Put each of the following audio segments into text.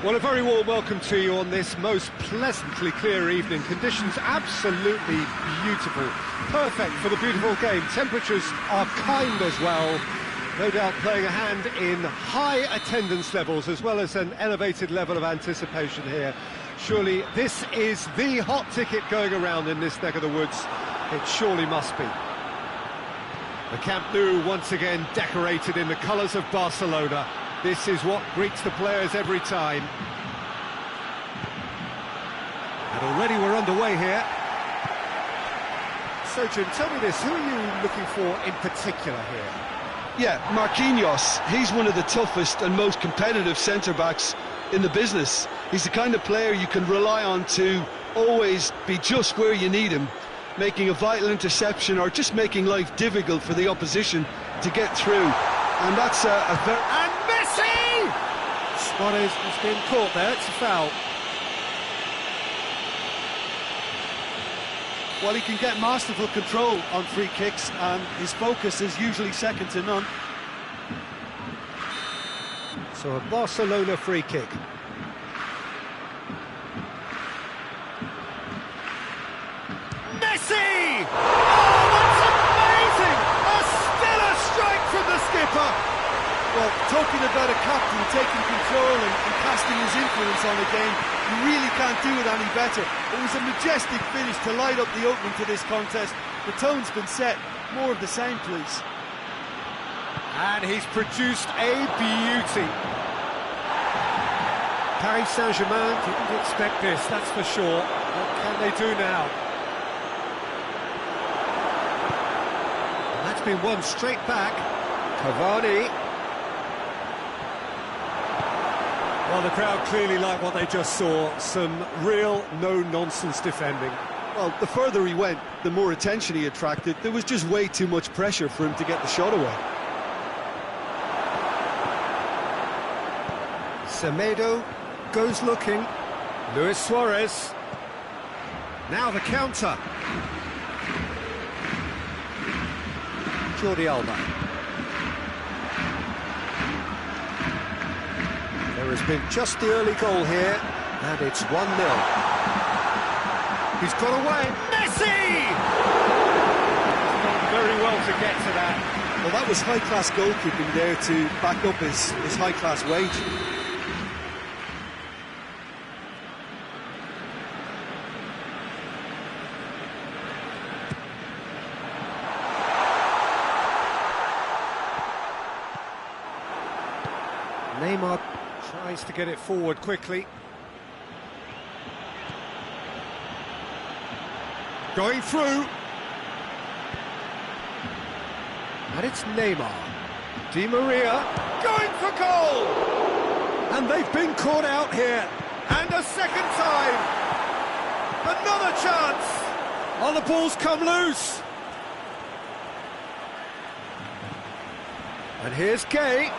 Well, a very warm welcome to you on this most pleasantly clear evening. Conditions absolutely beautiful. Perfect for the beautiful game. Temperatures are kind as well. No doubt playing a hand in high attendance levels as well as an elevated level of anticipation here. Surely this is the hot ticket going around in this neck of the woods. It surely must be. The Camp Nou once again decorated in the colours of Barcelona. This is what greets the players every time. And already we're underway here. So, Jim, tell me this, who are you looking for in particular here? Yeah, Marquinhos. He's one of the toughest and most competitive centre-backs in the business. He's the kind of player you can rely on to always be just where you need him, making a vital interception or just making life difficult for the opposition to get through. And that's a very... And Messi! Suarez has been caught there, it's a foul. Well, he can get masterful control on free kicks, and his focus is usually second to none. So a Barcelona free kick. Messi! Oh, that's amazing! A stellar strike from the skipper! Well, talking about a captain taking control and casting his influence on the game, you really can't do it any better. It was a majestic finish to light up the opening to this contest. The tone's been set. More of the same, please. And he's produced a beauty. Paris Saint-Germain didn't expect this, that's for sure. What can they do now? And that's been won straight back. Cavani. Well, the crowd clearly like what they just saw. Some real no-nonsense defending. Well, the further he went, the more attention he attracted. There was just way too much pressure for him to get the shot away. Semedo goes looking. Luis Suarez. Now the counter. Jordi Alba. There has been just the early goal here, and it's 1-0. He's got away. Messi! Done very well to get to that. Well, that was high-class goalkeeping there to back up his high-class wage. Neymar tries to get it forward quickly. Going through. And it's Neymar. Di Maria going for goal! And they've been caught out here. And a second time. Another chance. Oh, the ball's come loose. And here's Gay.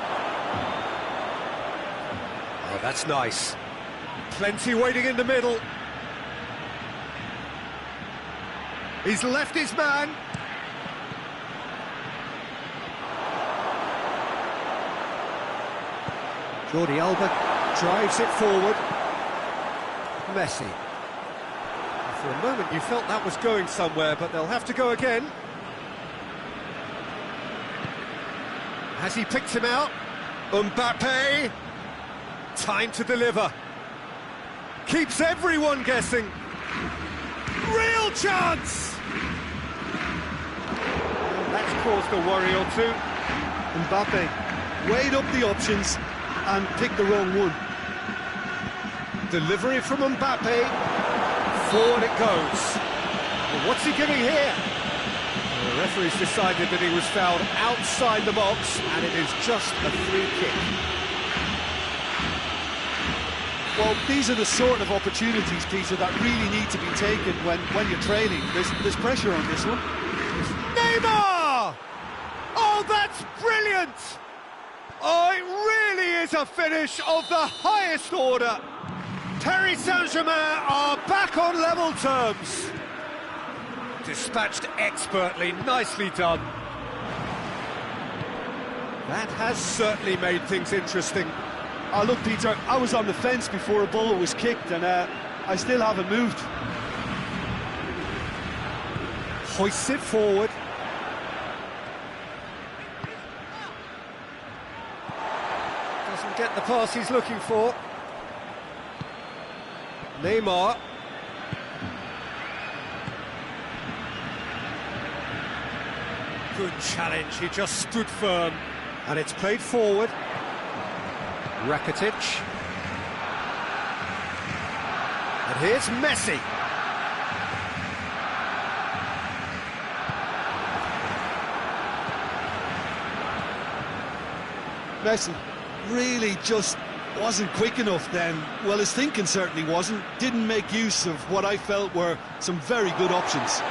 Oh, that's nice. Plenty waiting in the middle. He's left his man. Jordi Alba drives it forward. Messi. For a moment you felt that was going somewhere, but they'll have to go again. Has he picked him out? Mbappe. Time to deliver. Keeps everyone guessing. Real chance! And that's caused a worry or two. Mbappe weighed up the options and picked the wrong one. Delivery from Mbappe. Forward it goes. Well, what's he giving here? Well, the referee's decided that he was fouled outside the box, and it is just a free kick. Well, these are the sort of opportunities, Peter, that really need to be taken when you're trailing. There's pressure on this one. Neymar! Oh, that's brilliant! Oh, it really is a finish of the highest order. Paris Saint-Germain are back on level terms. Dispatched expertly, nicely done. That has certainly made things interesting. Oh, look, Peter, I was on the fence before a ball was kicked, and I still haven't moved. Hoists it forward. Doesn't get the pass he's looking for. Neymar. Good challenge, he just stood firm. And it's played forward. Rakitic. And here's Messi. Messi really just wasn't quick enough then. Well, his thinking certainly wasn't. Didn't make use of what I felt were some very good options.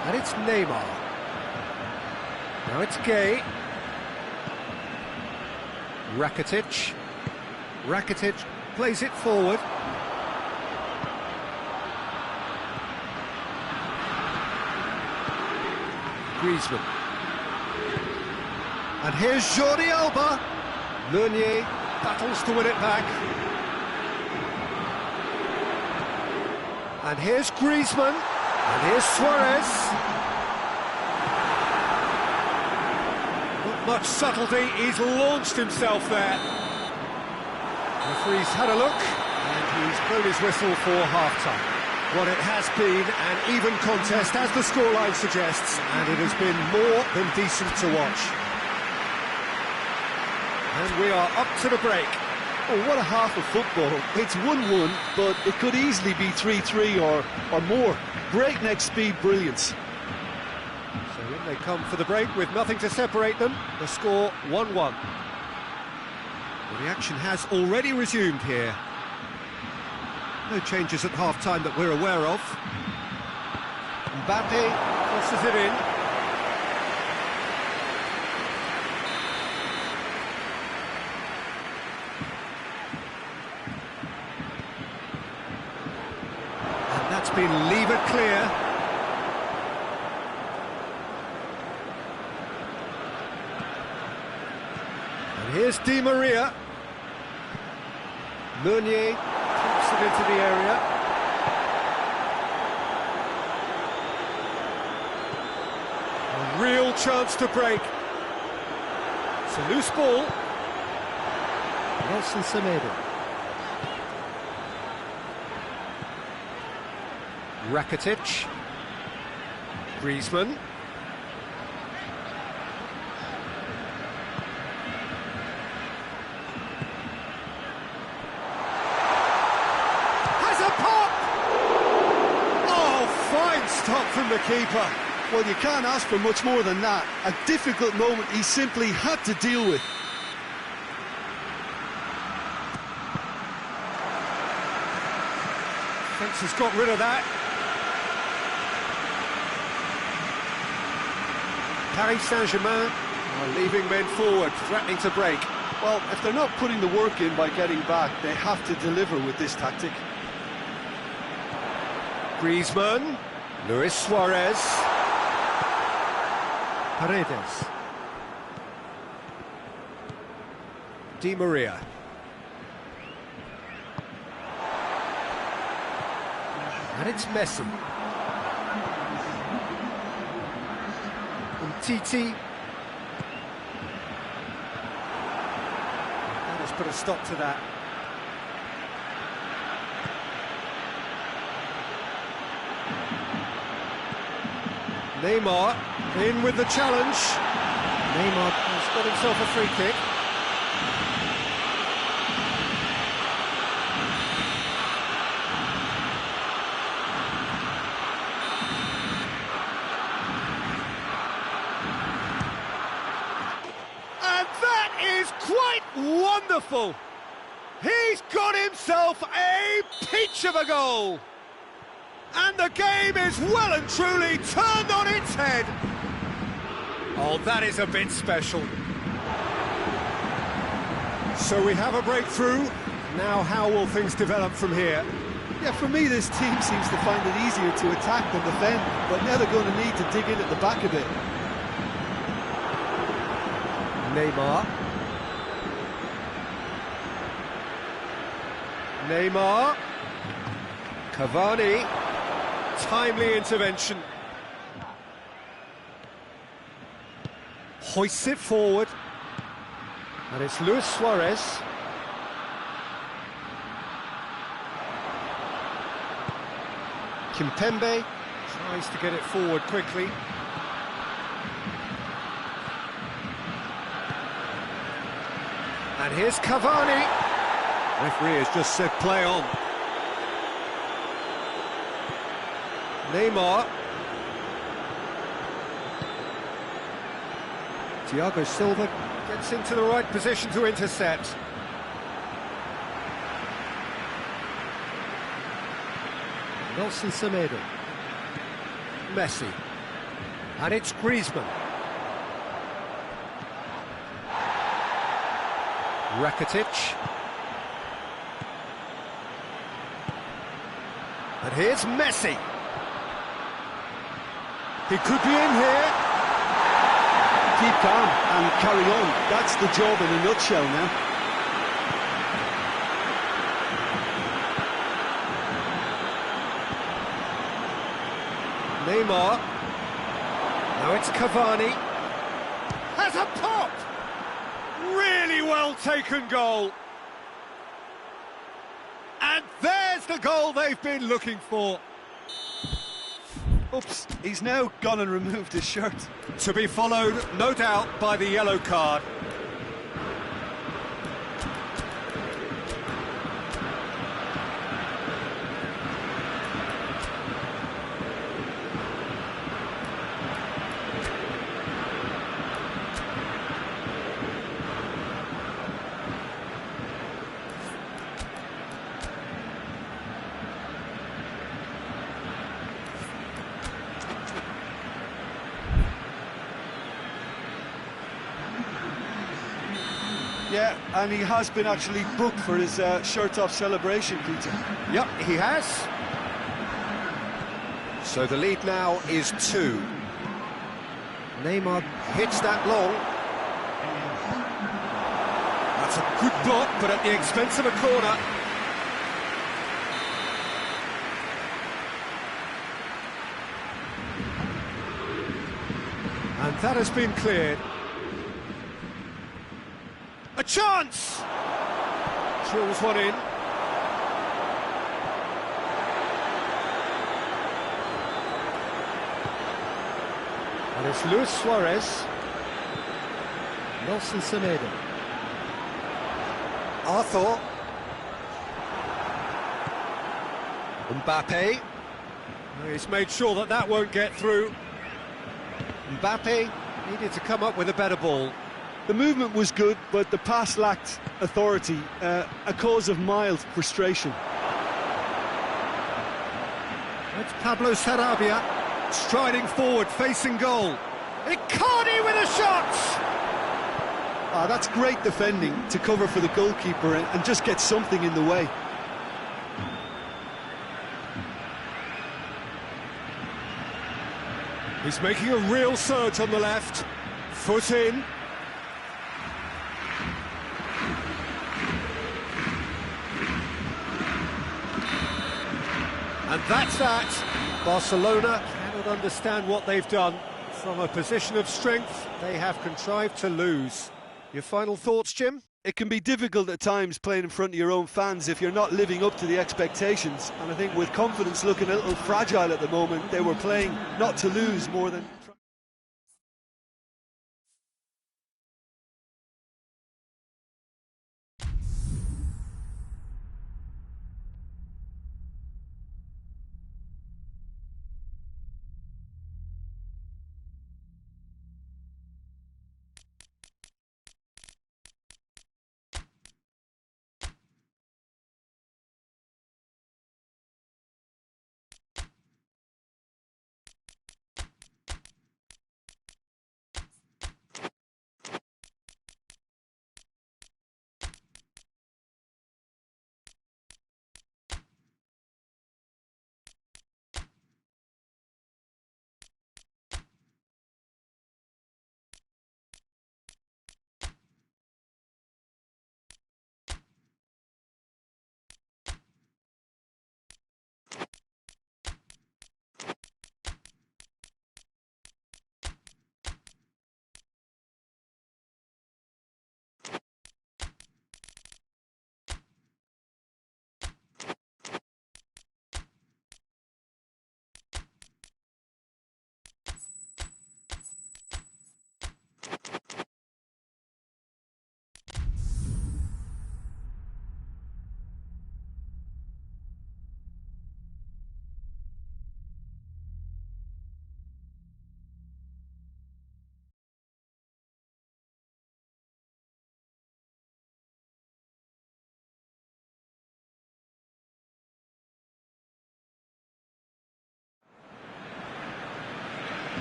And it's Neymar. Now it's Gay. Rakitic. Rakitic plays it forward. Griezmann. And here's Jordi Alba. Meunier battles to win it back. And here's Griezmann. And here's Suarez. Not much subtlety, he's launched himself there. Referee's had a look, and he's blown his whistle for half-time. Well, it has been an even contest, as the scoreline suggests, and it has been more than decent to watch. And we are up to the break. Oh, what a half of football. It's 1-1, but it could easily be 3-3 or more. Breakneck speed brilliance. So in they come for the break with nothing to separate them. The score 1-1. Well, the action has already resumed here. No changes at half-time that we're aware of. Mbappe crosses it in. That's been levered clear. And here's Di Maria. Meunier taps it into the area. A real chance to break. It's a loose ball. Nelson Semedo. Rakitic. Griezmann. Has a pop! Oh, fine stop from the keeper. Well, you can't ask for much more than that. A difficult moment he simply had to deal with. Defence has got rid of that. Paris Saint-Germain are leaving men forward, threatening to break. Well, if they're not putting the work in by getting back, they have to deliver with this tactic. Griezmann, Luis Suarez, Paredes, Di Maria. And it's Messi. Titi. That has put a stop to that. Neymar in with the challenge. Neymar has got himself a free kick. Quite wonderful! He's got himself a peach of a goal! And the game is well and truly turned on its head! Oh, that is a bit special. So we have a breakthrough. Now how will things develop from here? Yeah, for me, this team seems to find it easier to attack than defend, but now they're going to need to dig in at the back a bit. Neymar. Cavani. Timely intervention. Hoists it forward. And it's Luis Suarez. Kimpembe tries to get it forward quickly. And here's Cavani. Referee has just said play on. Neymar. Thiago Silva gets into the right position to intercept. Nelson Semedo. Messi. And it's Griezmann. Rakitic. And here's Messi. He could be in here. Keep calm and carry on. That's the job in a nutshell now. Neymar. Now it's Cavani. Has a pop! Really well taken goal. And there's the goal they've been looking for. Oops, he's now gone and removed his shirt. To be followed, no doubt, by the yellow card. Yeah, and he has been actually booked for his shirt-off celebration, Peter. Yep, he has. So the lead now is 2. Neymar hits that long. That's a good block, but at the expense of a corner. And that has been cleared. A chance! Drills one in. And it's Luis Suarez. Nelson Semedo. Arthur. Mbappe. He's made sure that that won't get through. Mbappe needed to come up with a better ball. The movement was good, but the pass lacked authority, a cause of mild frustration. It's Pablo Sarabia, striding forward, facing goal. Icardi with a shot! Ah, that's great defending to cover for the goalkeeper and just get something in the way. He's making a real surge on the left. Foot in. And that's that. Barcelona cannot understand what they've done. From a position of strength, they have contrived to lose. Your final thoughts, Jim? It can be difficult at times playing in front of your own fans if you're not living up to the expectations. And I think with confidence looking a little fragile at the moment, they were playing not to lose more than...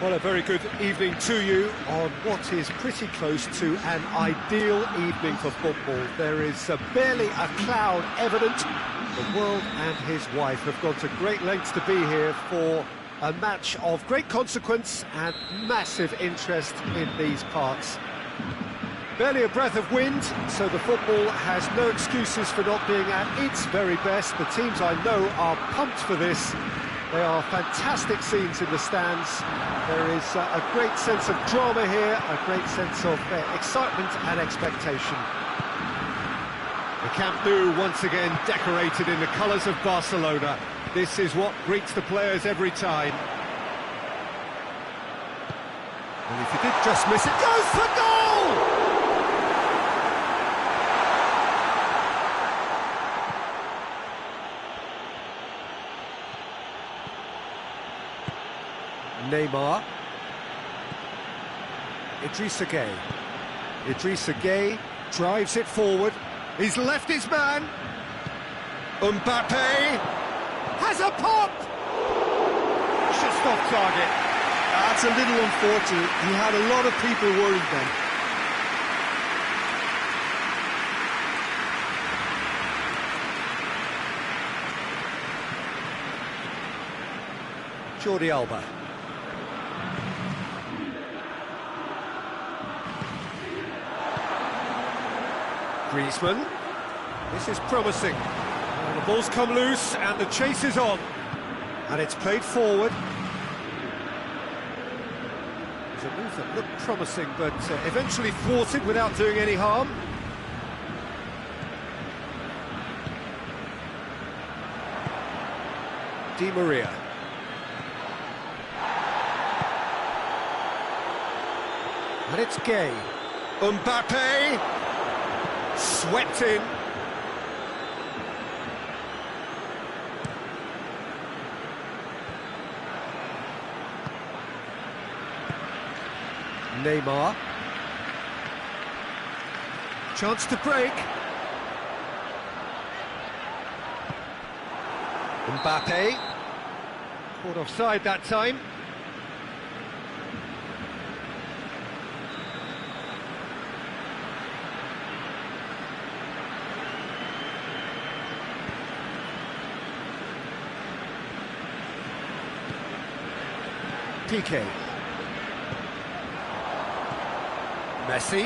Well, a very good evening to you on what is pretty close to an ideal evening for football. There is barely a cloud evident. The world and his wife have gone to great lengths to be here for a match of great consequence and massive interest in these parts. Barely a breath of wind, so the football has no excuses for not being at its very best. The teams I know are pumped for this. They are fantastic scenes in the stands. There is a great sense of drama here, a great sense of excitement and expectation. The Camp Nou once again decorated in the colours of Barcelona. This is what greets the players every time. And if he did just miss it, goes for goal! Neymar. Idrissa Gueye. Idrissa Gueye drives it forward. He's left his man. Mbappe has a pop. Just off target. That's a little unfortunate. He had a lot of people worried then. Jordi Alba. Griezmann. This is promising. And the ball's come loose and the chase is on. And it's played forward. It's a move that looked promising, but eventually thwarted without doing any harm. Di Maria. And it's Gueye. Mbappe! Swept in. Neymar. Chance to break. Mbappe. Caught offside that time. Piqué. Messi.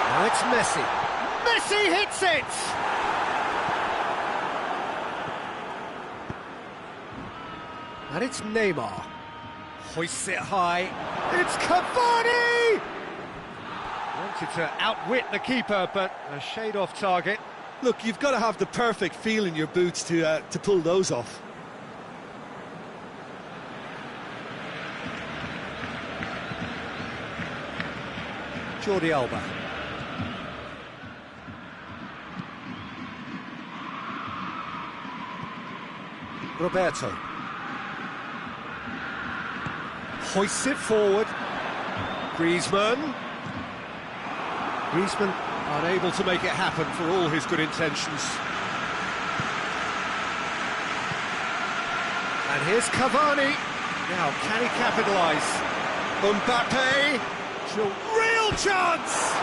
Now it's Messi. Messi hits it! And it's Neymar. Hoists it high. It's Cavani! Wanted to outwit the keeper, but a shade off target. Look, you've got to have the perfect feel in your boots to pull those off. Jordi Alba. Roberto. Hoists it forward. Griezmann. Griezmann unable to make it happen for all his good intentions. And here's Cavani. Now, can he capitalise? Mbappe. Real chance!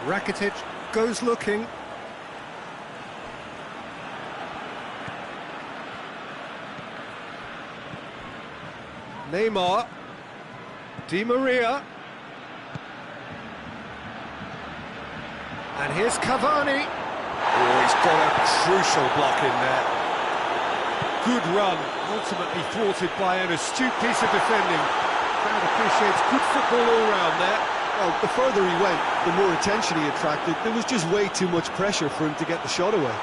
Rakitic goes looking. Neymar. Di Maria. And here's Cavani. Oh, he's got a crucial block in there. Good run, ultimately thwarted by an astute piece of defending. Crowd appreciates good football all round there. Well, the further he went, the more attention he attracted. There was just way too much pressure for him to get the shot away.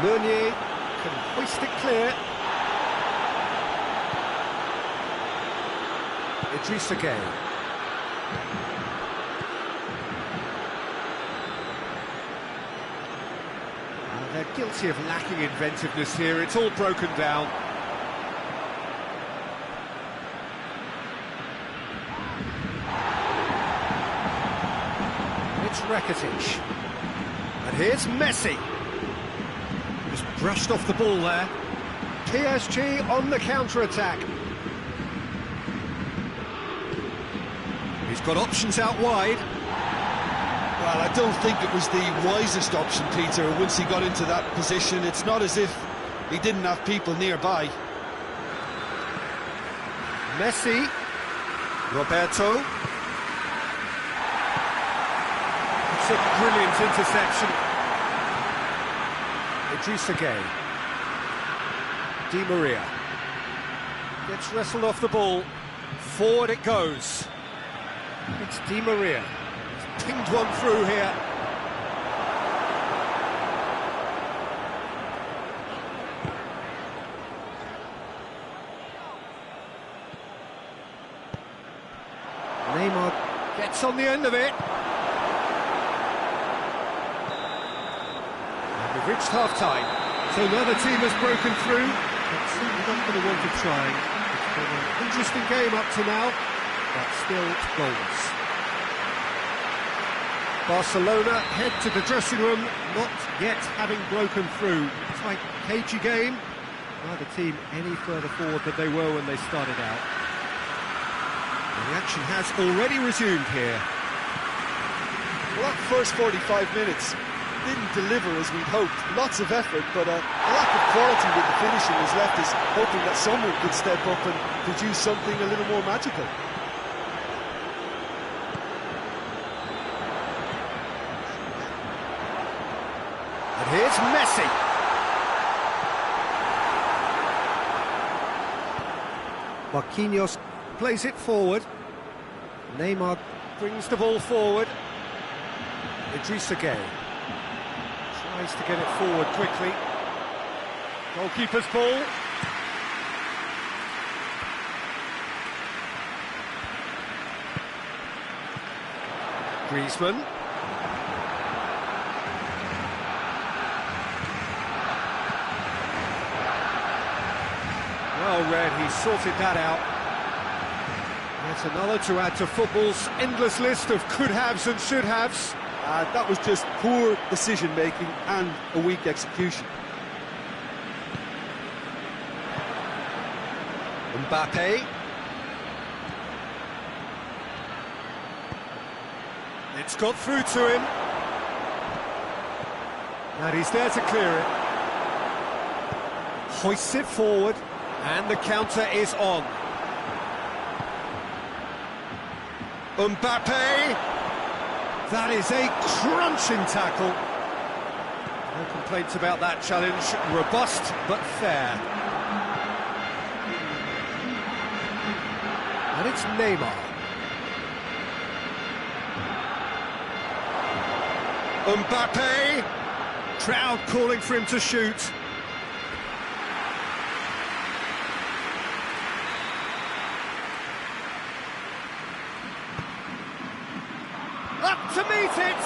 Meunier can hoist it clear. Idrissa Gueye. They're guilty of lacking inventiveness here. It's all broken down. It's Rakitic. And here's Messi. Just brushed off the ball there. PSG on the counter-attack. He's got options out wide. Well, I don't think it was the wisest option, Peter, once he got into that position. It's not as if he didn't have people nearby. Messi. Roberto. It's a brilliant interception. Idrissa Gueye. Di Maria. Gets wrestled off the ball. Forward it goes. It's Di Maria. He's pinged one through here. Neymar gets on the end of it. And we've reached half-time. So neither team has broken through. But certainly not going to want to try. It's been an interesting game up to now, but still goals. Barcelona head to the dressing room, not yet having broken through. Tight, cagey game. Neither team any further forward than they were when they started out. And the action has already resumed here. Well, that first 45 minutes didn't deliver as we'd hoped. Lots of effort, but a lack of quality with the finishing has left us hoping that someone could step up and produce something a little more magical. And here's Messi. Marquinhos plays it forward. Neymar brings the ball forward. Idrissa Gueye tries to get it forward quickly. Goalkeeper's ball. Griezmann. Well read, he sorted that out. That's another to add to football's endless list of could-haves and should-haves. That was just poor decision-making and a weak execution. Mbappe. It's got through to him. And he's there to clear it. Hoists it forward, and the counter is on. Mbappe! That is a crunching tackle. No complaints about that challenge. Robust, but fair. And it's Neymar. Mbappe! Crowd calling for him to shoot. Up to meet it!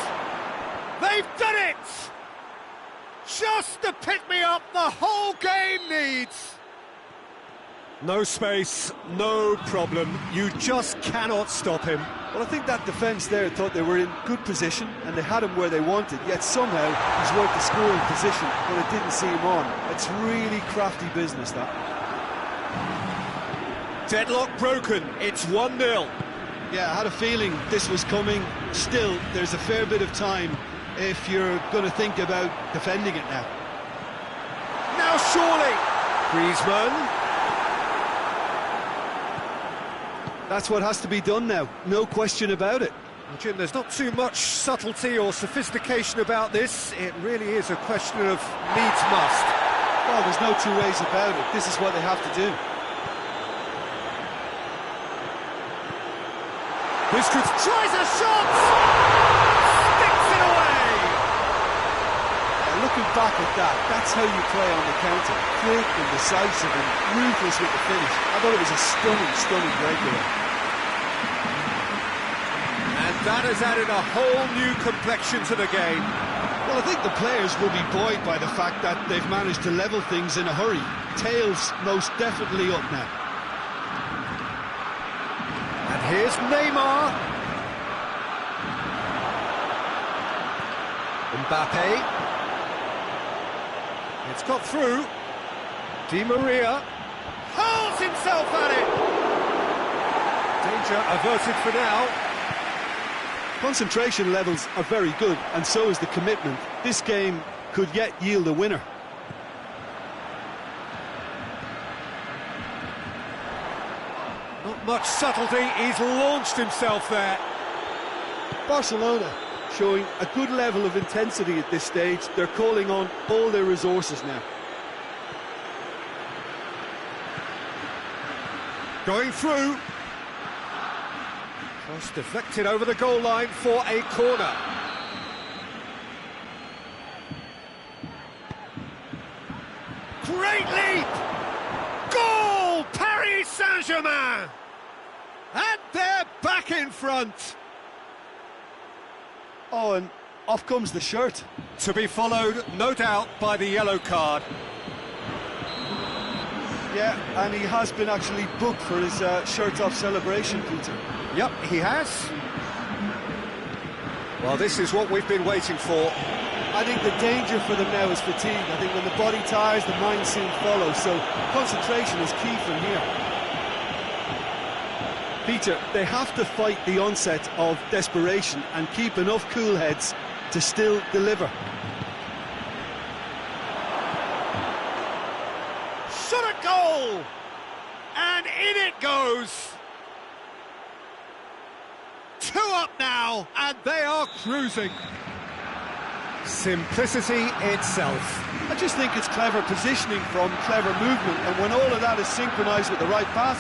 They've done it! Just the pick-me-up the whole game needs! No space, no problem. You just cannot stop him. Well, I think that defence there thought they were in good position and they had him where they wanted, yet somehow he's worked the scoring position when it didn't see him on. It's really crafty business, that. Deadlock broken, it's 1-0. Yeah, I had a feeling this was coming. Still, there's a fair bit of time if you're going to think about defending it now. Now surely! Griezmann. That's what has to be done now, no question about it. Well, Jim, there's not too much subtlety or sophistication about this. It really is a question of needs must. Well, there's no two ways about it. This is what they have to do. Busquets tries a shot! Sticks it away! Looking back at that, that's how you play on the counter. Quick and decisive and ruthless with the finish. I thought it was a stunning breakaway. And that has added a whole new complexion to the game. Well, I think the players will be buoyed by the fact that they've managed to level things in a hurry. Tails most definitely up now. And here's Neymar. Mbappe. It's got through. Di Maria hurls himself at it. Danger averted for now. Concentration levels are very good, and so is the commitment. This game could yet yield a winner. Not much subtlety, he's launched himself there. Barcelona showing a good level of intensity at this stage. They're calling on all their resources now. Going through. Cross deflected over the goal line for a corner. Great leap! Goal! Paris Saint-Germain! And they're back in front. Oh, and off comes the shirt. To be followed, no doubt, by the yellow card. Yeah, and he has been actually booked for his shirt-off celebration, Peter. Yep, he has. Well, this is what we've been waiting for. I think the danger for them now is fatigue. I think when the body tires, the mind soon follows, so concentration is key from here. Peter, they have to fight the onset of desperation and keep enough cool heads to still deliver. Shot a goal! And in it goes! 2 up now, and they are cruising. Simplicity itself. I just think it's clever positioning from clever movement, and when all of that is synchronised with the right pass,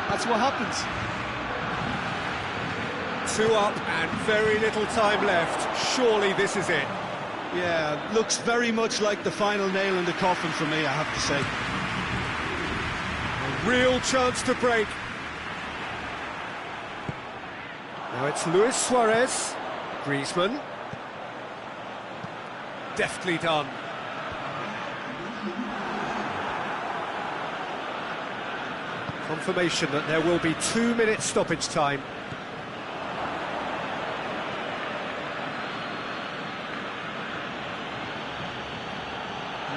that's what happens. 2 up and very little time left. Surely this is it. Yeah, looks very much like the final nail in the coffin for me, I have to say. A real chance to break. Now it's Luis Suarez. Griezmann. Deftly done. Confirmation that there will be 2 minutes stoppage time.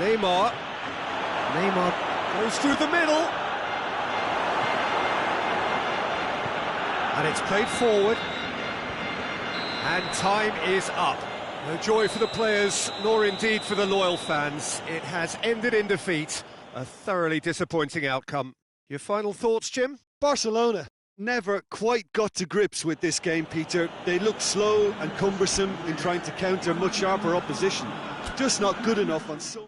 Neymar goes through the middle. And it's played forward. And time is up. No joy for the players, nor indeed for the loyal fans. It has ended in defeat. A thoroughly disappointing outcome. Your final thoughts, Jim? Barcelona never quite got to grips with this game, Peter. They looked slow and cumbersome in trying to counter much sharper opposition. Just not good enough on some...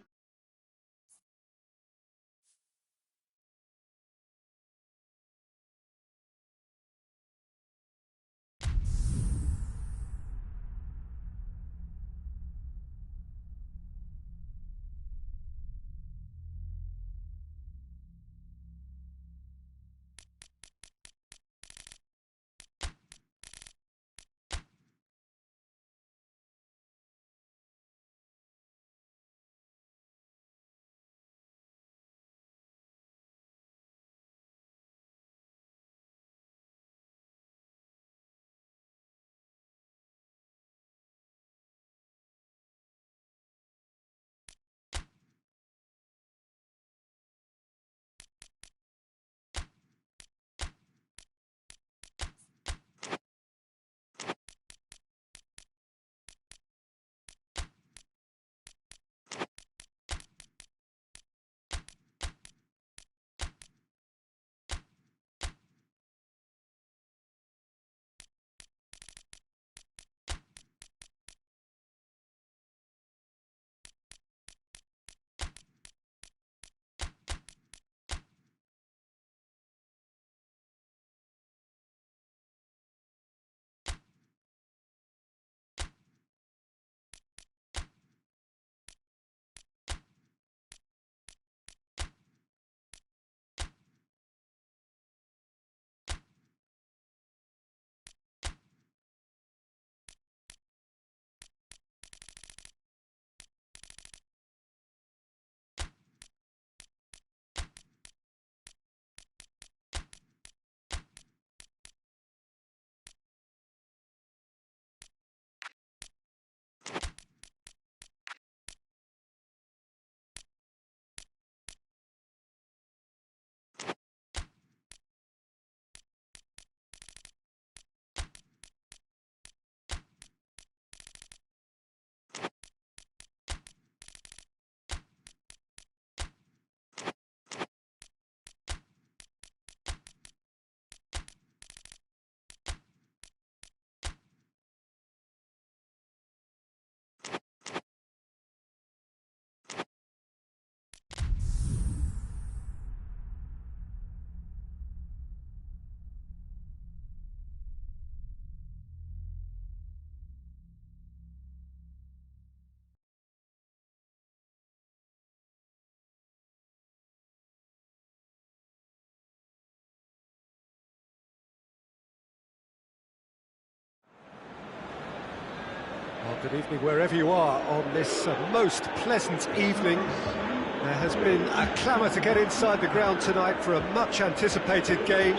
Good evening wherever you are on this most pleasant evening. There has been a clamour to get inside the ground tonight for a much anticipated game.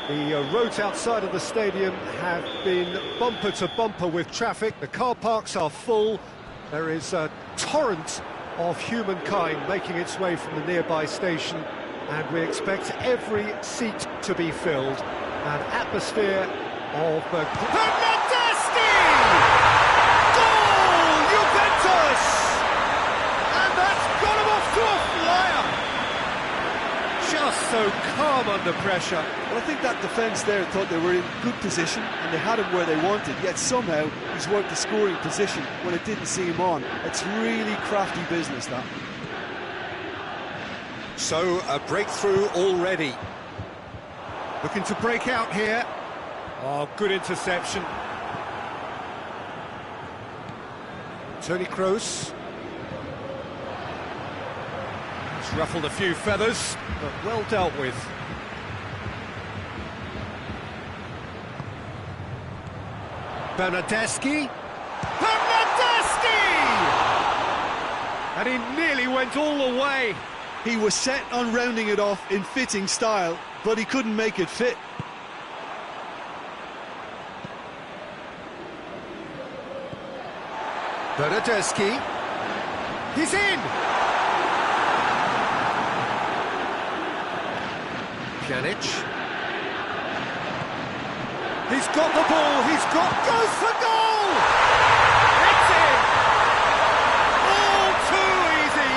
The roads outside of the stadium have been bumper to bumper with traffic. The car parks are full. There is a torrent of humankind making its way from the nearby station, and we expect every seat to be filled. An atmosphere of Bernardeschi! Goal! Juventus! And that's got him off to a flyer! Just so calm under pressure. Well, I think that defence there thought they were in good position and they had him where they wanted, yet somehow he's worked the scoring position when it didn't see him on. It's really crafty business, that. So, a breakthrough already. Looking to break out here. Oh, good interception. Toni Kroos. He's ruffled a few feathers, but well dealt with. Bernardeschi. Bernardeschi! And he nearly went all the way. He was set on rounding it off in fitting style, but he couldn't make it fit. Bernardeschi. He's in! Pjanic. He's got the ball, goes for goal! It's in! All too easy!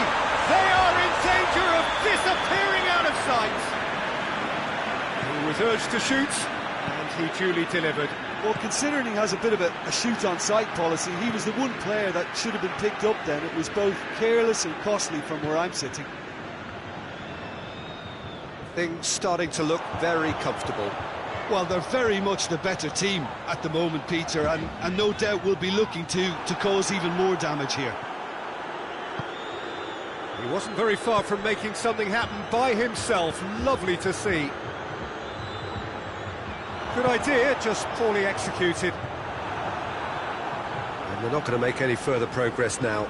They are in danger of disappearing out of sight! He was urged to shoot, and he duly delivered. Well, considering he has a bit of a shoot-on-sight policy, he was the one player that should have been picked up then. It was both careless and costly from where I'm sitting. Things starting to look very comfortable. Well, they're very much the better team at the moment, Peter, and no doubt will be looking to cause even more damage here. He wasn't very far from making something happen by himself. Lovely to see. Good idea, just poorly executed. And they're not going to make any further progress now.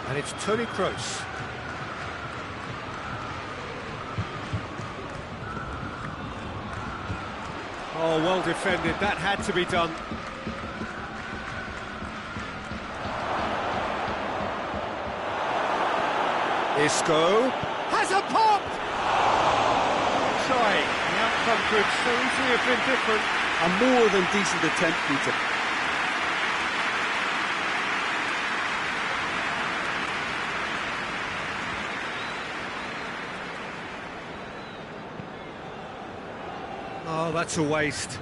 And it's Toni Kroos. Oh, well defended. That had to be done. Isco has a pop! Try. The outcome could so easily have been different. A more than decent attempt, Peter. Oh, that's a waste.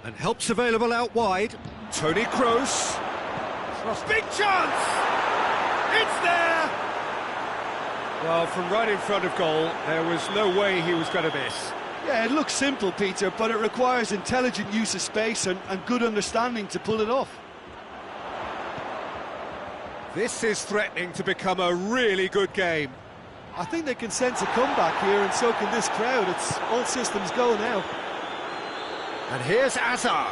And help's available out wide. Toni Kroos. Big chance! It's there! Well, from right in front of goal, there was no way he was going to miss. Yeah, it looks simple, Peter, but it requires intelligent use of space and good understanding to pull it off. This is threatening to become a really good game. I think they can sense a comeback here, and so can this crowd. It's all systems go now. And here's Azar.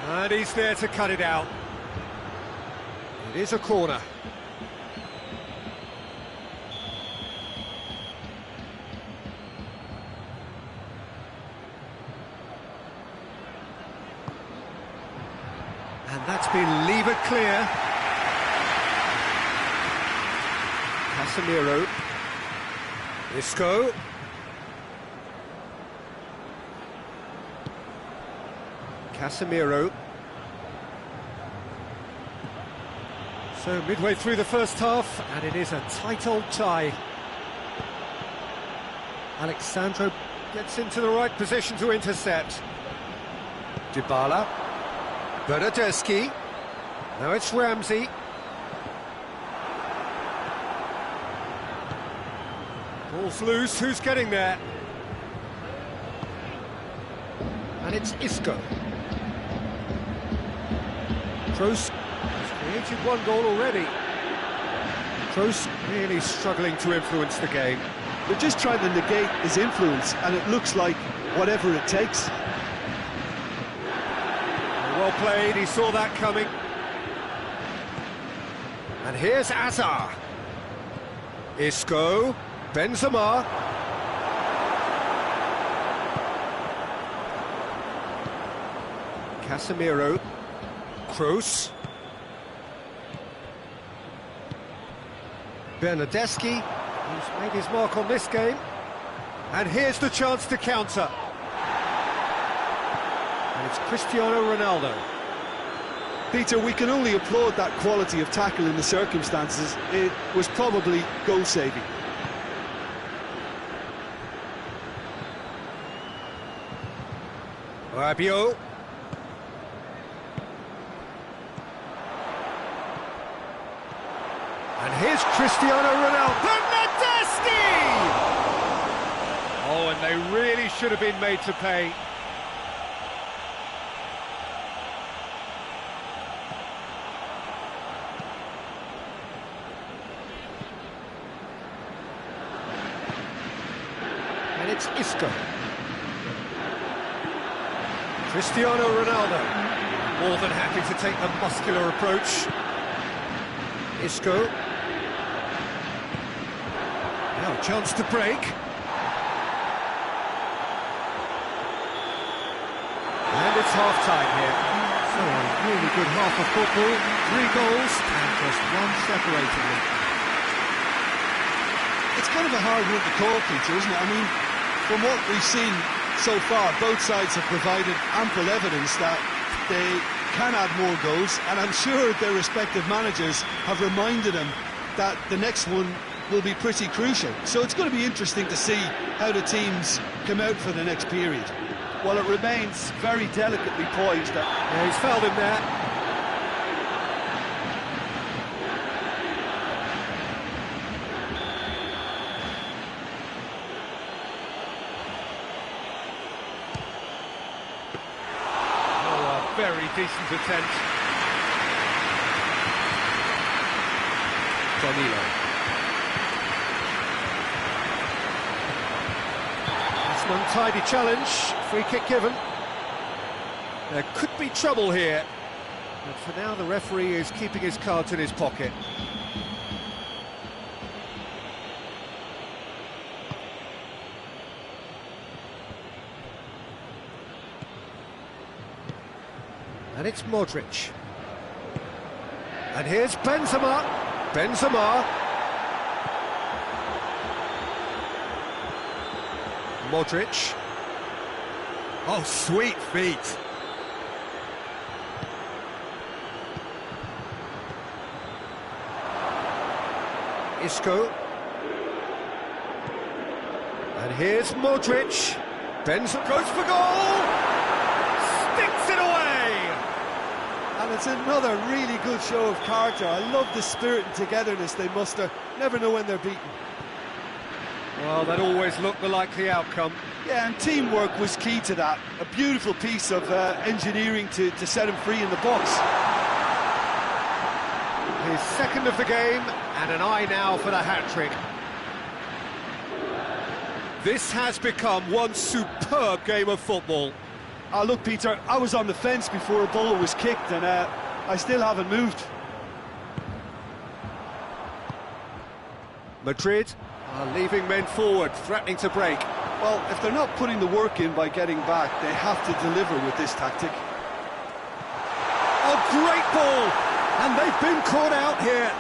And he's there to cut it out. It is a corner. And that's been levered clear. Casemiro. Isco. Casemiro. So midway through the first half, and it is a tight old tie. Alexandro gets into the right position to intercept. Dybala. Bernardeschi. Now it's Ramsey. Ball's loose, who's getting there? And it's Isco. Kroos has created one goal already. Kroos really struggling to influence the game. They're just trying to negate his influence, and it looks like whatever it takes. Well played, he saw that coming. And here's Azar. Isco, Benzema. Casemiro, Kroos. Bernardeschi, who's made his mark on this game. And here's the chance to counter. And it's Cristiano Ronaldo. Peter, we can only applaud that quality of tackle in the circumstances. It was probably goal-saving. Rabiot. And here's Cristiano Ronaldo. Bernardeschi! Oh, and they really should have been made to pay. And it's Isco. Cristiano Ronaldo, more than happy to take the muscular approach. Isco. Now a chance to break. And it's half-time here. So a really good half of football. 3 goals and just one separating them. It's kind of a hard one to call, Peter, isn't it? I mean, from what we've seen so far, both sides have provided ample evidence that they can add more goals, and I'm sure their respective managers have reminded them that the next one will be pretty crucial. So it's going to be interesting to see how the teams come out for the next period. Well, it remains very delicately poised. Yeah, he's fouled him there. Very decent attempt. Danilo. It's an untidy challenge. Free kick given. There could be trouble here. But for now, the referee is keeping his cards in his pocket. And it's Modric. And here's Benzema. Benzema. Modric. Oh, sweet feet. Isco. And here's Modric. Benzema goes for goal. Sticks it away. And it's another really good show of character. I love the spirit and togetherness they muster. Never know when they're beaten. Well, that always looked the likely outcome. Yeah, and teamwork was key to that. A beautiful piece of engineering to set him free in the box. His second of the game, and an eye now for the hat-trick. This has become one superb game of football. Look, Peter, I was on the fence before a ball was kicked, and I still haven't moved. Madrid are leaving men forward, threatening to break. Well, if they're not putting the work in by getting back, they have to deliver with this tactic. Oh, great ball! And they've been caught out here.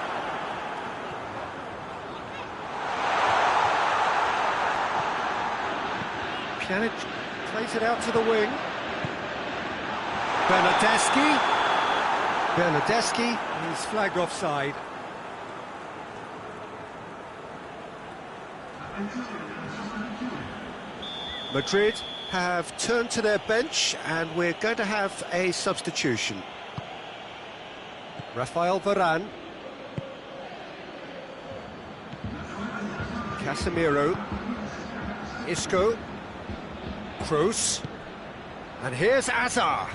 Pjanic plays it out to the wing. Bernardeschi is flagged offside. Madrid have turned to their bench, and we're going to have a substitution. Rafael Varane. Casemiro. Isco. Kroos. And here's Azar.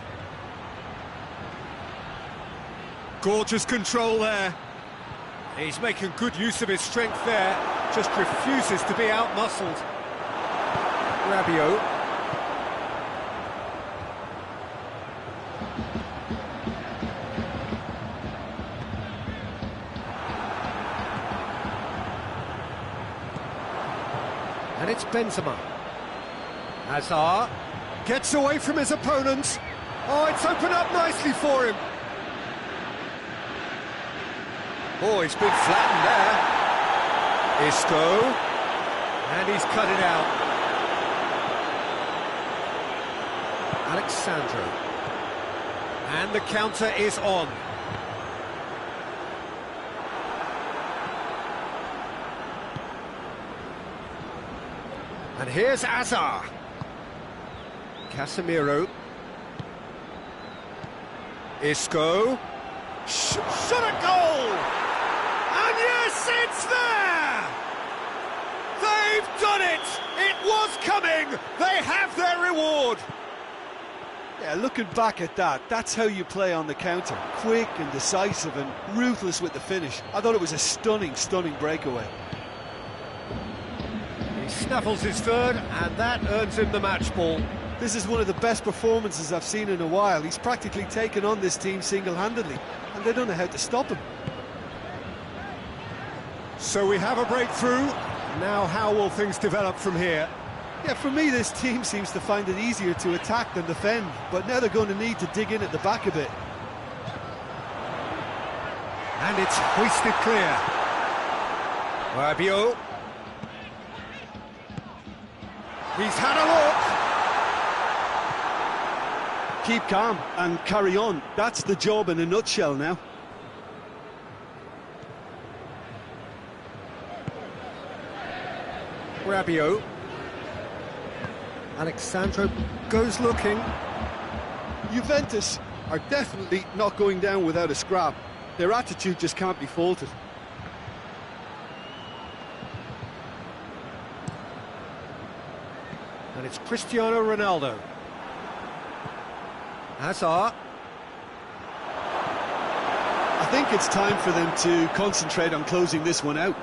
Gorgeous control there. He's making good use of his strength there, just refuses to be out-muscled. Rabiot. And it's Benzema. Hazard gets away from his opponent. Oh, it's opened up nicely for him. Oh, he's been flattened there. Isco. And he's cut it out. Alexandro. And the counter is on. And here's Hazard. Casemiro. Isco. Shot a goal! And yes, it's there! They've done it! It was coming! They have their reward! Yeah, looking back at that, that's how you play on the counter. Quick and decisive and ruthless with the finish. I thought it was a stunning, stunning breakaway. He snaffles his third, and that earns him the match ball. This is one of the best performances I've seen in a while. He's practically taken on this team single-handedly, and they don't know how to stop him. So we have a breakthrough. Now how will things develop from here? Yeah, for me, this team seems to find it easier to attack than defend, but now they're going to need to dig in at the back a bit. And it's hoisted clear. Rabiot. He's had a look. Keep calm and carry on. That's the job in a nutshell now. Rabiot. Alexandro goes looking. Juventus are definitely not going down without a scrap. Their attitude just can't be faulted. And it's Cristiano Ronaldo. Hazard. I think it's time for them to concentrate on closing this one out.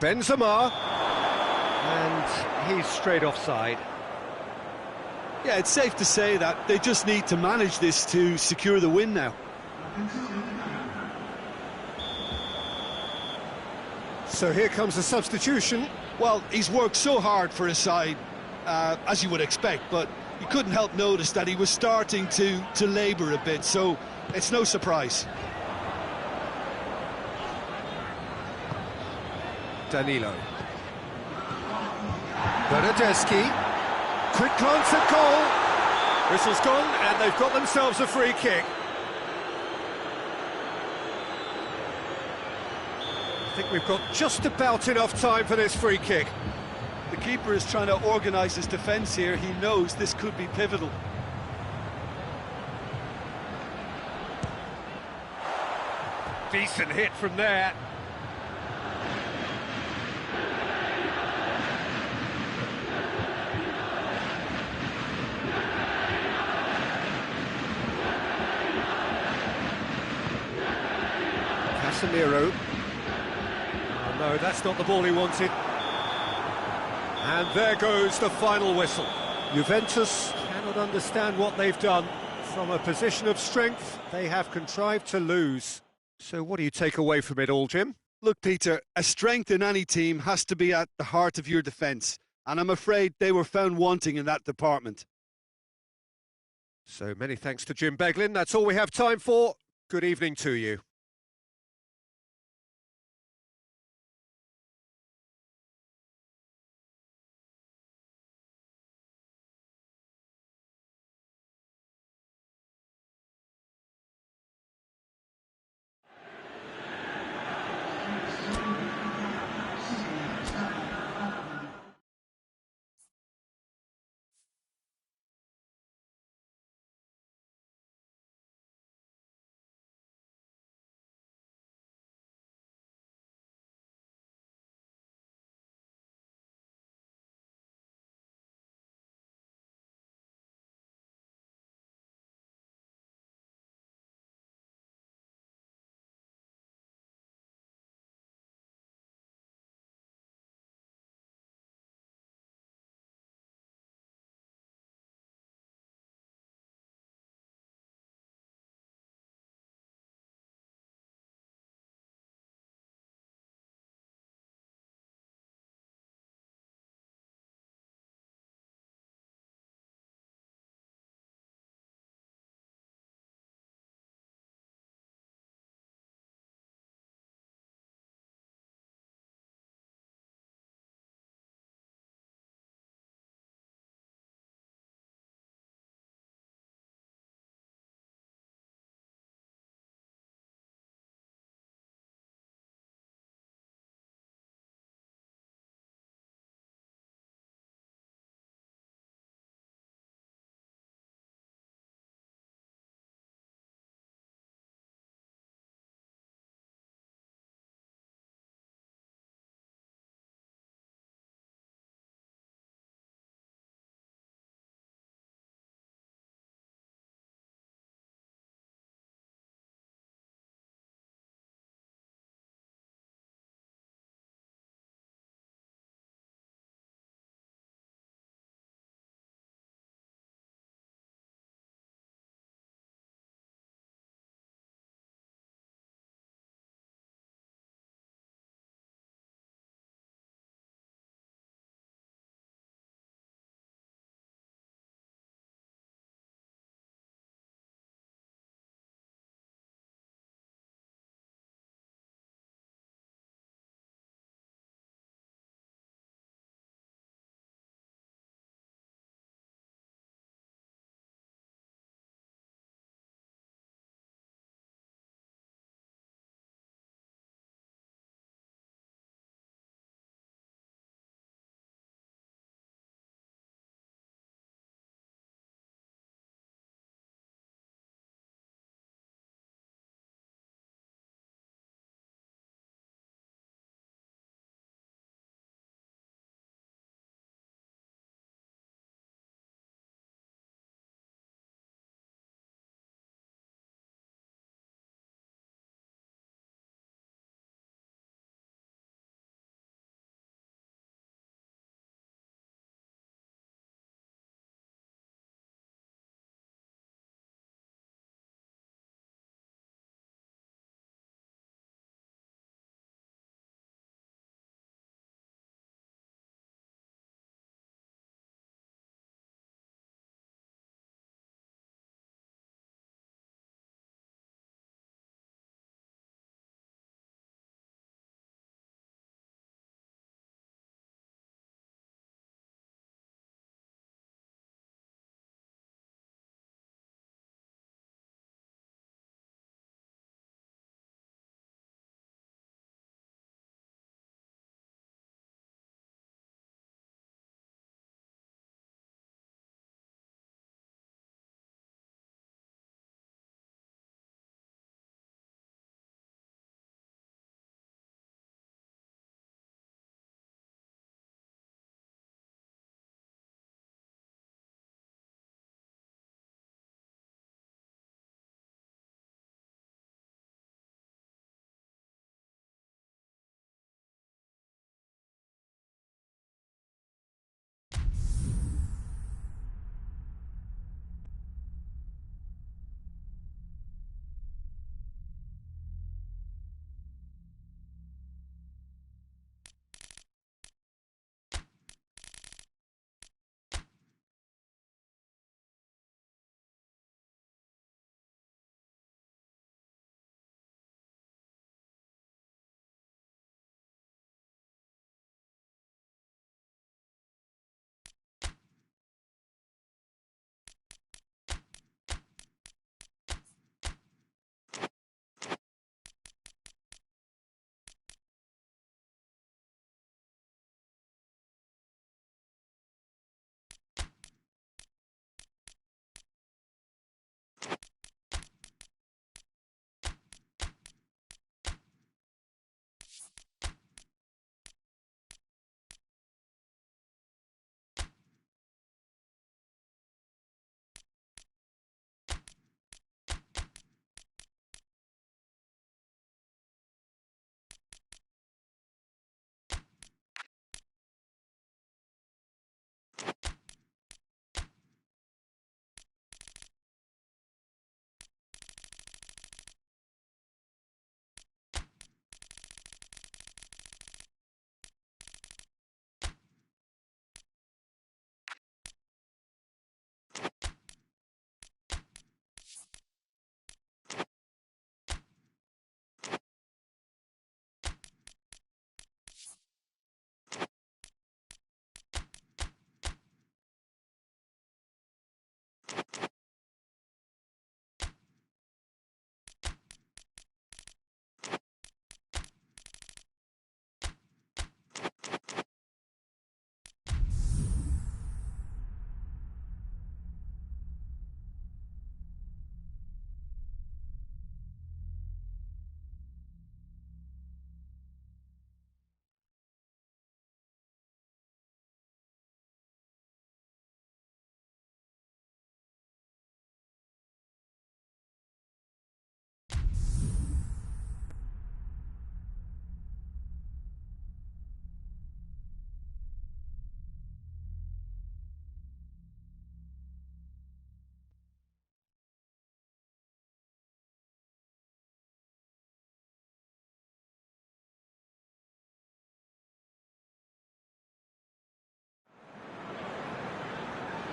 Benzema. And he's straight offside. Yeah, it's safe to say that they just need to manage this to secure the win now. So here comes the substitution. Well, he's worked so hard for his side, as you would expect, but you couldn't help notice that he was starting to labour a bit, so it's no surprise. Danilo. Bernardeschi. Quick glance at goal. Whistle's gone, and they've got themselves a free kick. I think we've got just about enough time for this free kick. The keeper is trying to organise his defence here. He knows this could be pivotal. Decent hit from there. Casemiro. Oh, no, that's not the ball he wanted. And there goes the final whistle. Juventus cannot understand what they've done. From a position of strength, they have contrived to lose. So what do you take away from it all, Jim? Look, Peter, a strength in any team has to be at the heart of your defence, and I'm afraid they were found wanting in that department. So many thanks to Jim Beglin. That's all we have time for. Good evening to you.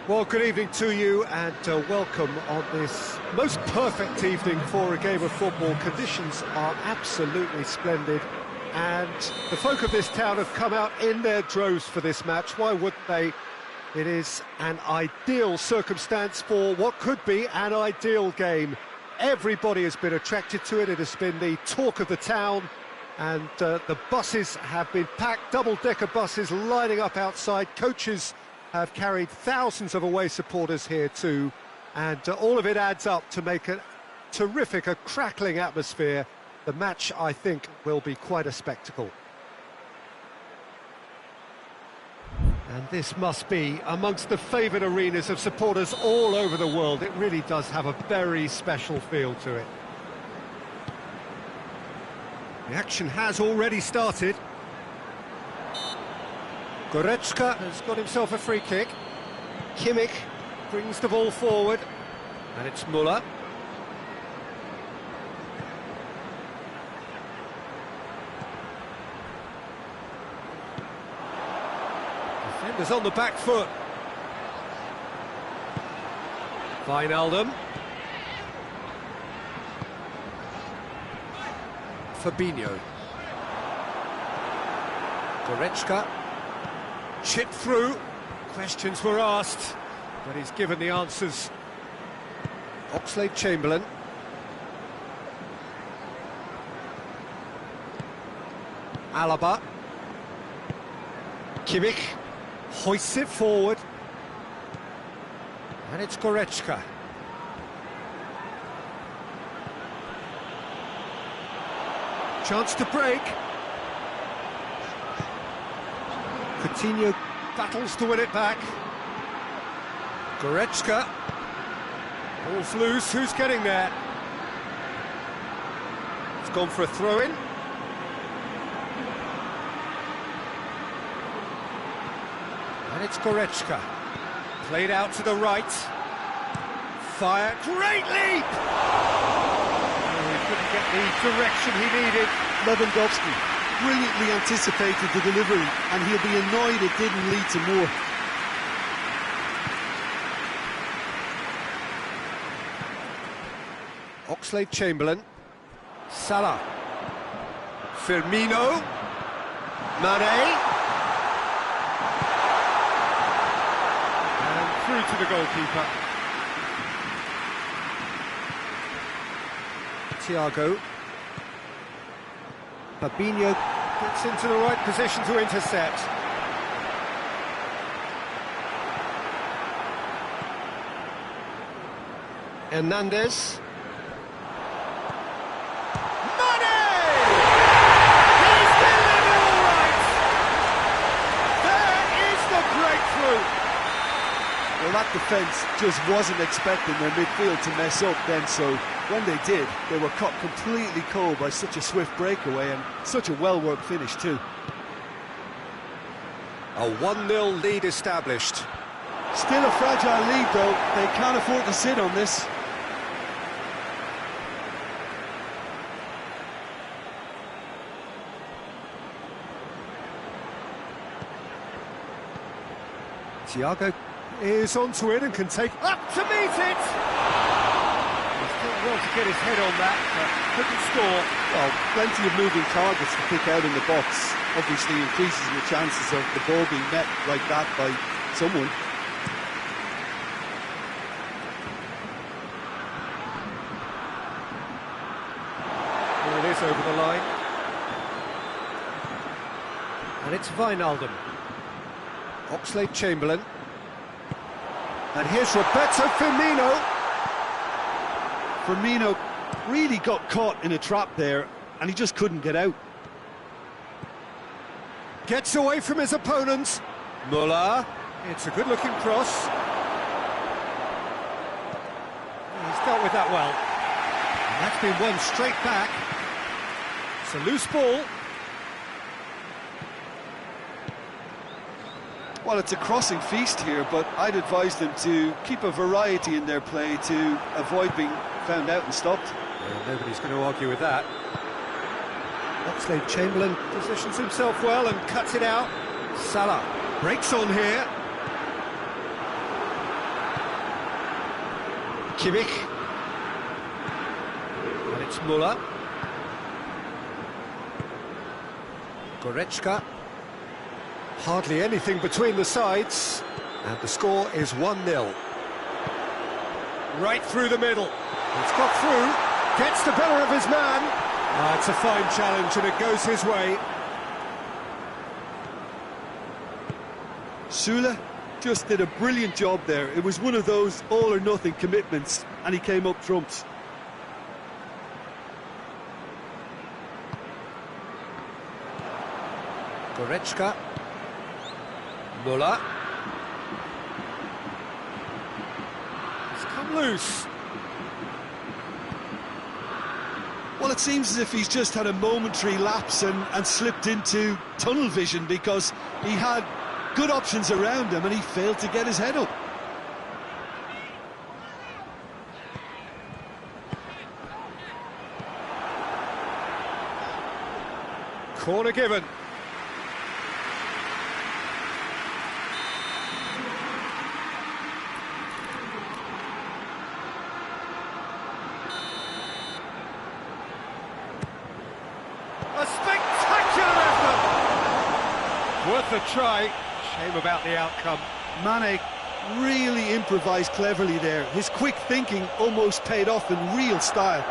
Well, good evening to you and welcome on this most perfect evening for a game of football. Conditions are absolutely splendid and the folk of this town have come out in their droves for this match. Why wouldn't they? It is an ideal circumstance for what could be an ideal game. Everybody has been attracted to it. It has been the talk of the town, and the buses have been packed, double-decker buses lining up outside. Coaches have carried thousands of away supporters here too, and all of it adds up to make a terrific, a crackling atmosphere. The match, I think, will be quite a spectacle. And this must be amongst the favoured arenas of supporters all over the world. It really does have a very special feel to it. The action has already started. Goretzka has got himself a free kick. Kimmich brings the ball forward, and it's Müller. Defenders on the back foot. Wijnaldum. Fabinho. Goretzka. Chip through. Questions were asked, but he's given the answers. Oxlade-Chamberlain. Alaba. Kimmich hoists it forward. And it's Goretzka. Chance to break. Coutinho battles to win it back. Goretzka. Ball's loose, who's getting there? It's gone for a throw-in. And it's Goretzka. Played out to the right. Fire, great leap! Oh, he couldn't get the direction he needed. Lewandowski brilliantly anticipated the delivery, and he'll be annoyed it didn't lead to more. Oxlade-Chamberlain. Salah. Firmino. Mane. And through to the goalkeeper. Thiago. Fabinho gets into the right position to intercept. Hernandez. Mane! He's delivered all right! There is the breakthrough! Well, that defence just wasn't expecting their midfield to mess up then, so when they did, they were caught completely cold by such a swift breakaway and such a well-worked finish too. A 1-0 lead established. Still a fragile lead though, they can't afford to sit on this. Thiago is onto it and can take up to meet it! Well to get his head on that, but couldn't score. Well, plenty of moving targets to pick out in the box. Obviously increases the chances of the ball being met like that by someone. There it is over the line. And it's Wijnaldum. Oxlade-Chamberlain. And here's Roberto Firmino. Firmino really got caught in a trap there, and he just couldn't get out. Gets away from his opponents. Müller. It's a good-looking cross. He's dealt with that well. And that's been won straight back. It's a loose ball. Well, it's a crossing feast here, but I'd advise them to keep a variety in their play to avoid being found out and stopped. Yeah, nobody's going to argue with that. Oxlade-Chamberlain positions himself well and cuts it out. Salah breaks on here. Kimmich. And it's Müller. Goretzka. Hardly anything between the sides. And the score is 1-0. Right through the middle. It's got through. Gets the better of his man. It's a fine challenge and it goes his way. Sula just did a brilliant job there. It was one of those all-or-nothing commitments, and he came up trumps. Goretzka. Müller. It's come loose. Well, it seems as if he's just had a momentary lapse and slipped into tunnel vision, because he had good options around him and he failed to get his head up. Corner given. A spectacular effort! Worth a try. Shame about the outcome. Mane really improvised cleverly there. His quick thinking almost paid off in real style.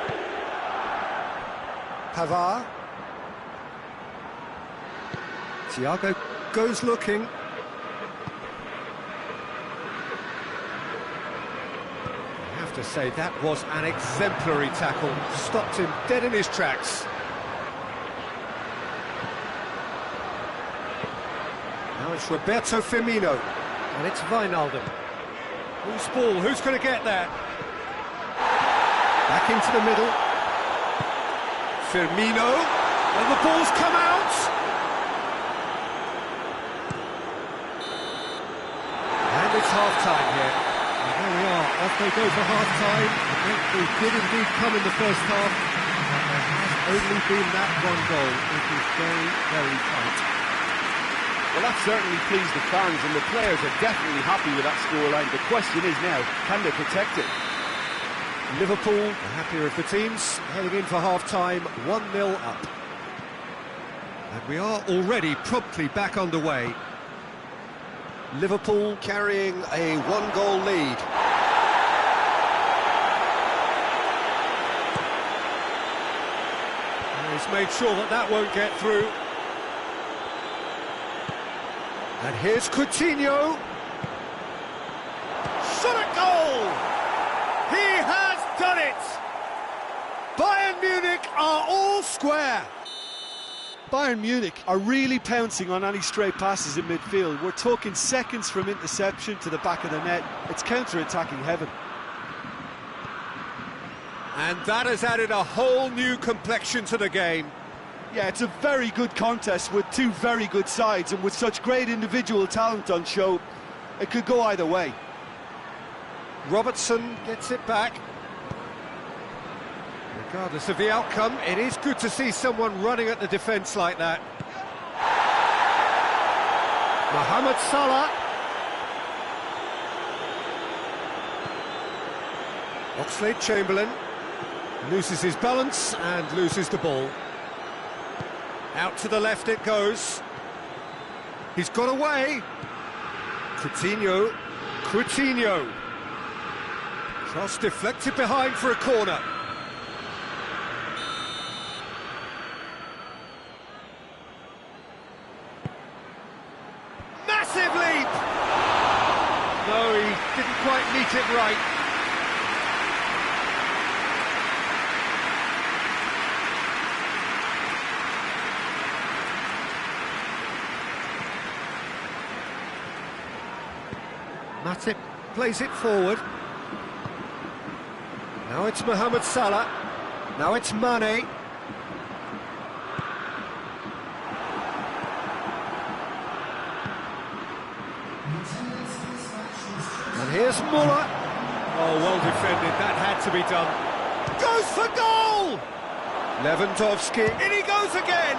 Pavard. Thiago goes looking. I have to say, that was an exemplary tackle. Stopped him dead in his tracks. Now it's Roberto Firmino, and it's Wijnaldum. Who's ball? Who's going to get that? Back into the middle. Firmino, and the ball's come out. And it's half-time here. And here we are, off they go for half-time. The breakthrough did indeed come in the first half, but there has only been that one goal. It is very, very tight. Well, that certainly pleased the fans, and the players are definitely happy with that scoreline. The question is now, can they protect it? Liverpool, the happier of the teams, heading in for half-time, 1-0 up. And we are already promptly back underway. Liverpool carrying a one-goal lead. And he's made sure that that won't get through. And here's Coutinho. Shot at goal! He has done it! Bayern Munich are all square. Bayern Munich are really pouncing on any stray passes in midfield. We're talking seconds from interception to the back of the net. It's counter-attacking heaven. And that has added a whole new complexion to the game. Yeah, it's a very good contest with two very good sides, and with such great individual talent on show, it could go either way. Robertson gets it back. Regardless of the outcome, it is good to see someone running at the defence like that. Mohamed Salah. Oxlade-Chamberlain loses his balance and loses the ball. Out to the left it goes. He's got away. Coutinho. Cross deflected behind for a corner. Massive leap! No, he didn't quite meet it right. Matip plays it forward. Now it's Mohamed Salah. Now it's Mane. And here's Müller. Oh, well defended. That had to be done. Goes for goal! Lewandowski. In he goes again!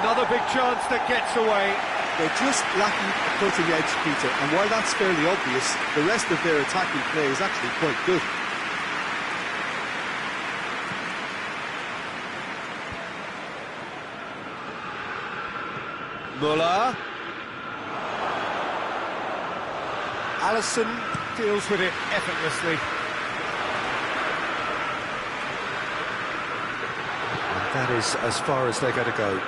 Another big chance that gets away. They're just lacking a cutting edge, Peter, and while that's fairly obvious, the rest of their attacking play is actually quite good. Muller. Allison deals with it effortlessly. And that is as far as they're going to go.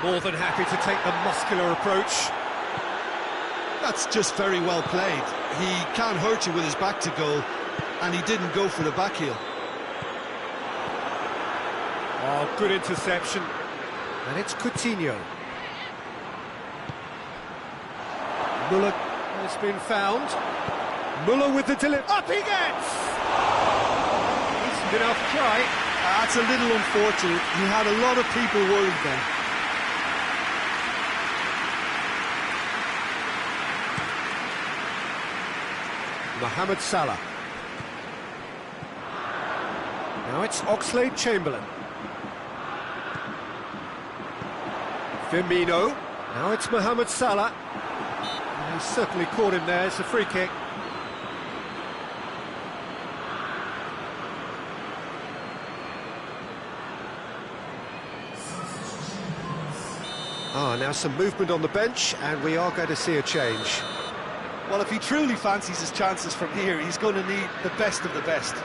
More than happy to take the muscular approach. That's just very well played. He can't hurt you with his back to goal, and he didn't go for the back heel. Oh, good interception. And it's Coutinho. Muller has been found. Muller with the delivery. Up he gets! Decent enough try. That's a little unfortunate. He had a lot of people worried then. Mohamed Salah. Now it's Oxlade-Chamberlain. Firmino. Now it's Mohamed Salah. He's certainly caught him there. It's a free kick. Now some movement on the bench, and we are going to see a change. Well, if he truly fancies his chances from here, he's going to need the best of the best.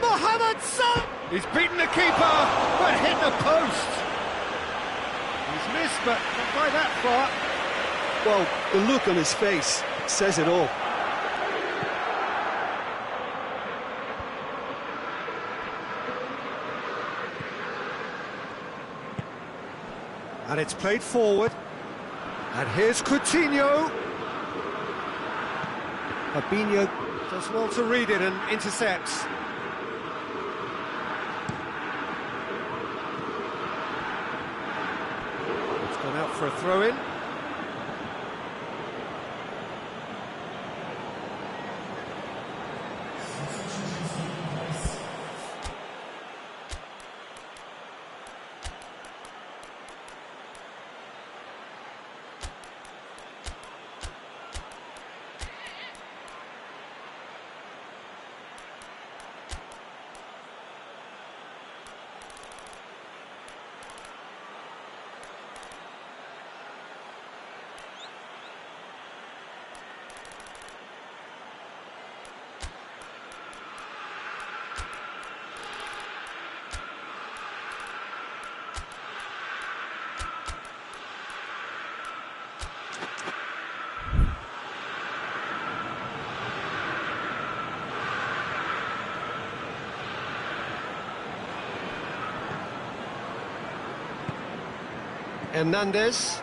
Mohamed Salah! He's beaten the keeper, but hit the post. He's missed, but not by that far. Well, the look on his face says it all. And it's played forward. And here's Coutinho. Fabinho does well to read it and intercepts. It's gone out for a throw-in. Hernandez.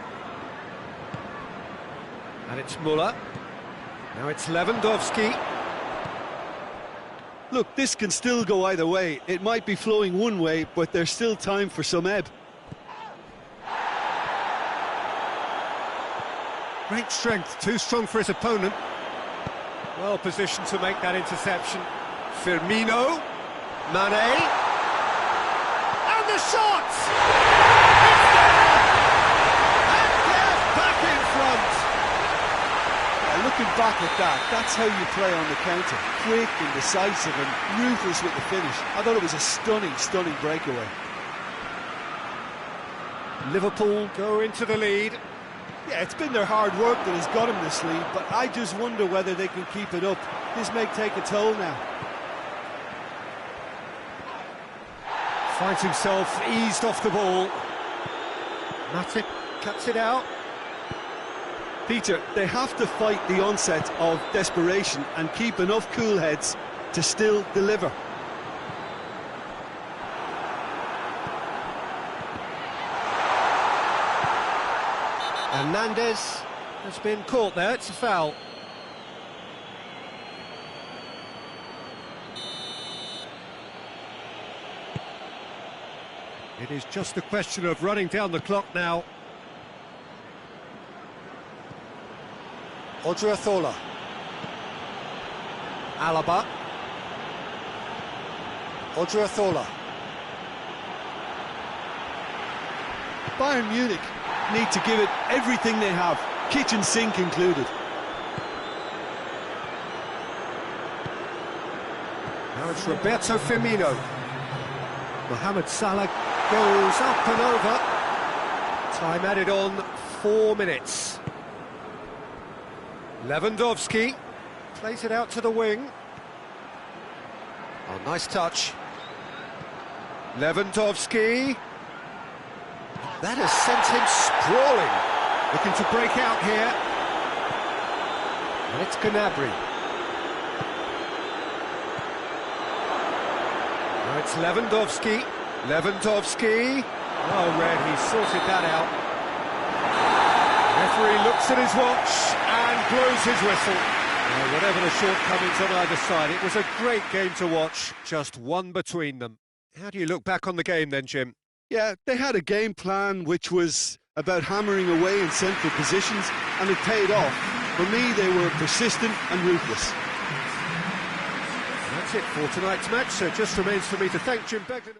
And it's Muller. Now it's Lewandowski. Look, this can still go either way. It might be flowing one way, but there's still time for some ebb. Great strength, too strong for his opponent. Well positioned to make that interception. Firmino. Mane. And the shot! Looking back at that, that's how you play on the counter. Quick and decisive and ruthless with the finish. I thought it was a stunning, stunning breakaway. Liverpool go into the lead. Yeah, it's been their hard work that has got them this lead, but I just wonder whether they can keep it up. This may take a toll now. Finds himself eased off the ball. Matip cuts it out. Peter, they have to fight the onset of desperation and keep enough cool heads to still deliver. Hernandez has been caught there, it's a foul. It is just a question of running down the clock now. Odriozola. Alaba. Odriozola. Bayern Munich need to give it everything they have, kitchen sink included. Now it's Roberto Firmino. Mohamed Salah goes up and over. Time added on, 4 minutes. Lewandowski plays it out to the wing. Oh, nice touch. Lewandowski. That has sent him sprawling. Looking to break out here. And it's Gnabry. Now it's Lewandowski. Lewandowski. Oh, Red, he sorted that out. The referee looks at his watch and blows his whistle. Whatever the shortcomings on either side, it was a great game to watch, just one between them. How do you look back on the game then, Jim? Yeah, they had a game plan which was about hammering away in central positions, and it paid off. For me, they were persistent and ruthless. That's it for tonight's match, so it just remains for me to thank Jim Beglin.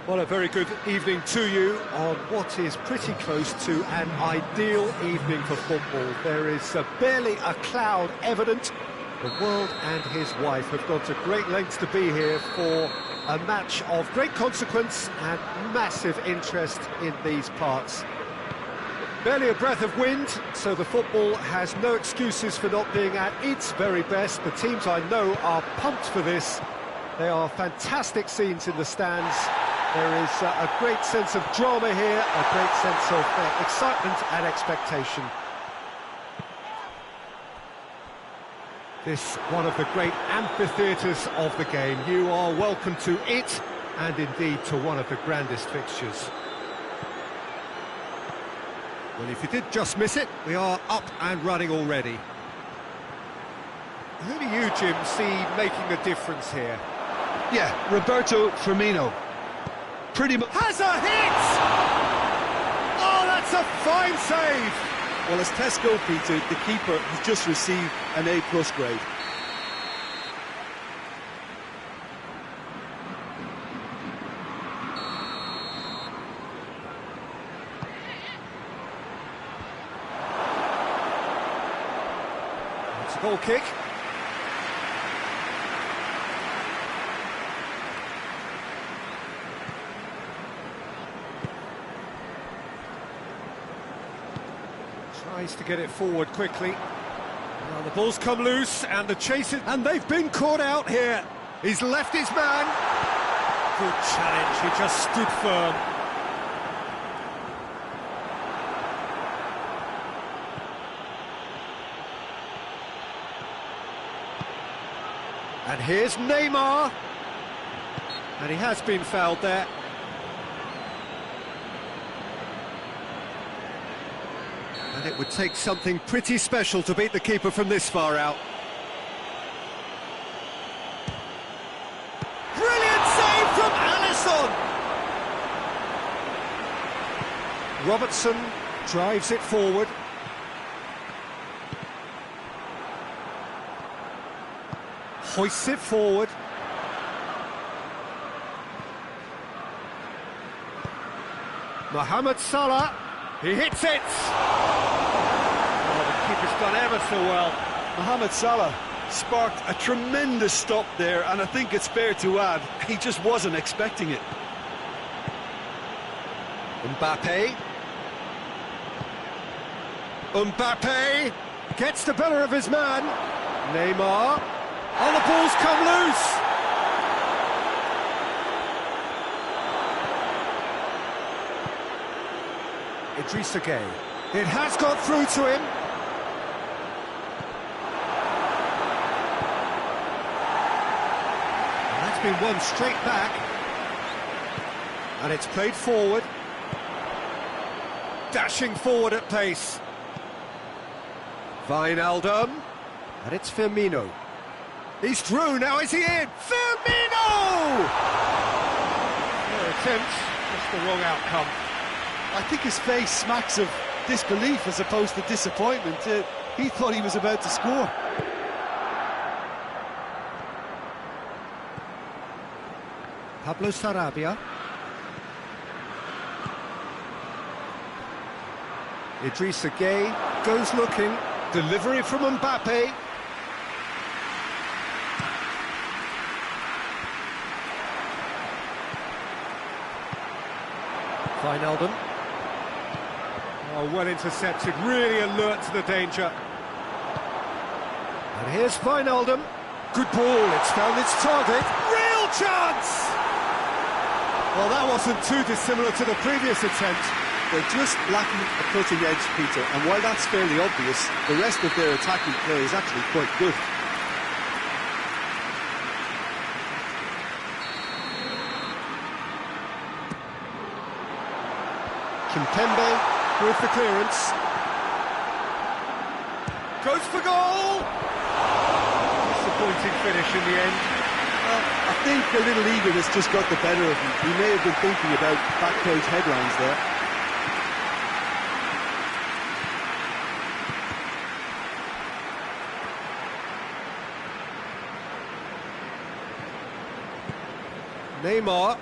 Well, a very good evening to you on what is pretty close to an ideal evening for football. There is barely a cloud evident. The world and his wife have gone to great lengths to be here for a match of great consequence and massive interest in these parts. Barely a breath of wind, so the football has no excuses for not being at its very best. The teams I know are pumped for this. They are fantastic scenes in the stands. There is a great sense of drama here, a great sense of excitement and expectation. This one of the great amphitheatres of the game. You are welcome to it, and indeed to one of the grandest fixtures. Well, if you did just miss it, we are up and running already. Who do you, Jim, see making the difference here? Yeah, Roberto Firmino. Pretty much. Has a hit! Oh, that's a fine save! Well, as tests go, Peter, the keeper has just received an A+ grade. It's a goal kick. Tries to get it forward quickly. Now the ball's come loose and the chase it, and they've been caught out here. He's left his man. Good challenge, he just stood firm. And here's Neymar. And he has been fouled there. And it would take something pretty special to beat the keeper from this far out. Brilliant save from Alisson! Robertson drives it forward. Hoists it forward. Mohamed Salah, he hits it! Oh, the keeper's done ever so well. Mohamed Salah sparked a tremendous stop there, and I think it's fair to add, he just wasn't expecting it. Mbappe. Mbappe gets the better of his man. Neymar. Oh, the ball's come loose! Idrissa Gueye. It has got through to him. And that's been won straight back. And it's played forward. Dashing forward at pace. Wijnaldum. And it's Firmino. He's through, now is he in? Firmino! Fair attempt, just the wrong outcome. I think his face smacks of disbelief as opposed to disappointment. He thought he was about to score. Pablo Sarabia. Idrissa Gueye goes looking. Delivery from Mbappe. Wijnaldum. Oh, well intercepted, really alert to the danger. And here's Wijnaldum. Good ball, it's found its target. Real chance! Well, that wasn't too dissimilar to the previous attempt. They're just lacking a cutting edge, Peter, and while that's fairly obvious, the rest of their attacking play is actually quite good. Kimpembe with the clearance. Goes for goal! Disappointing finish in the end. I think a little eagerness just got the better of him. He may have been thinking about back page headlines there. Neymar.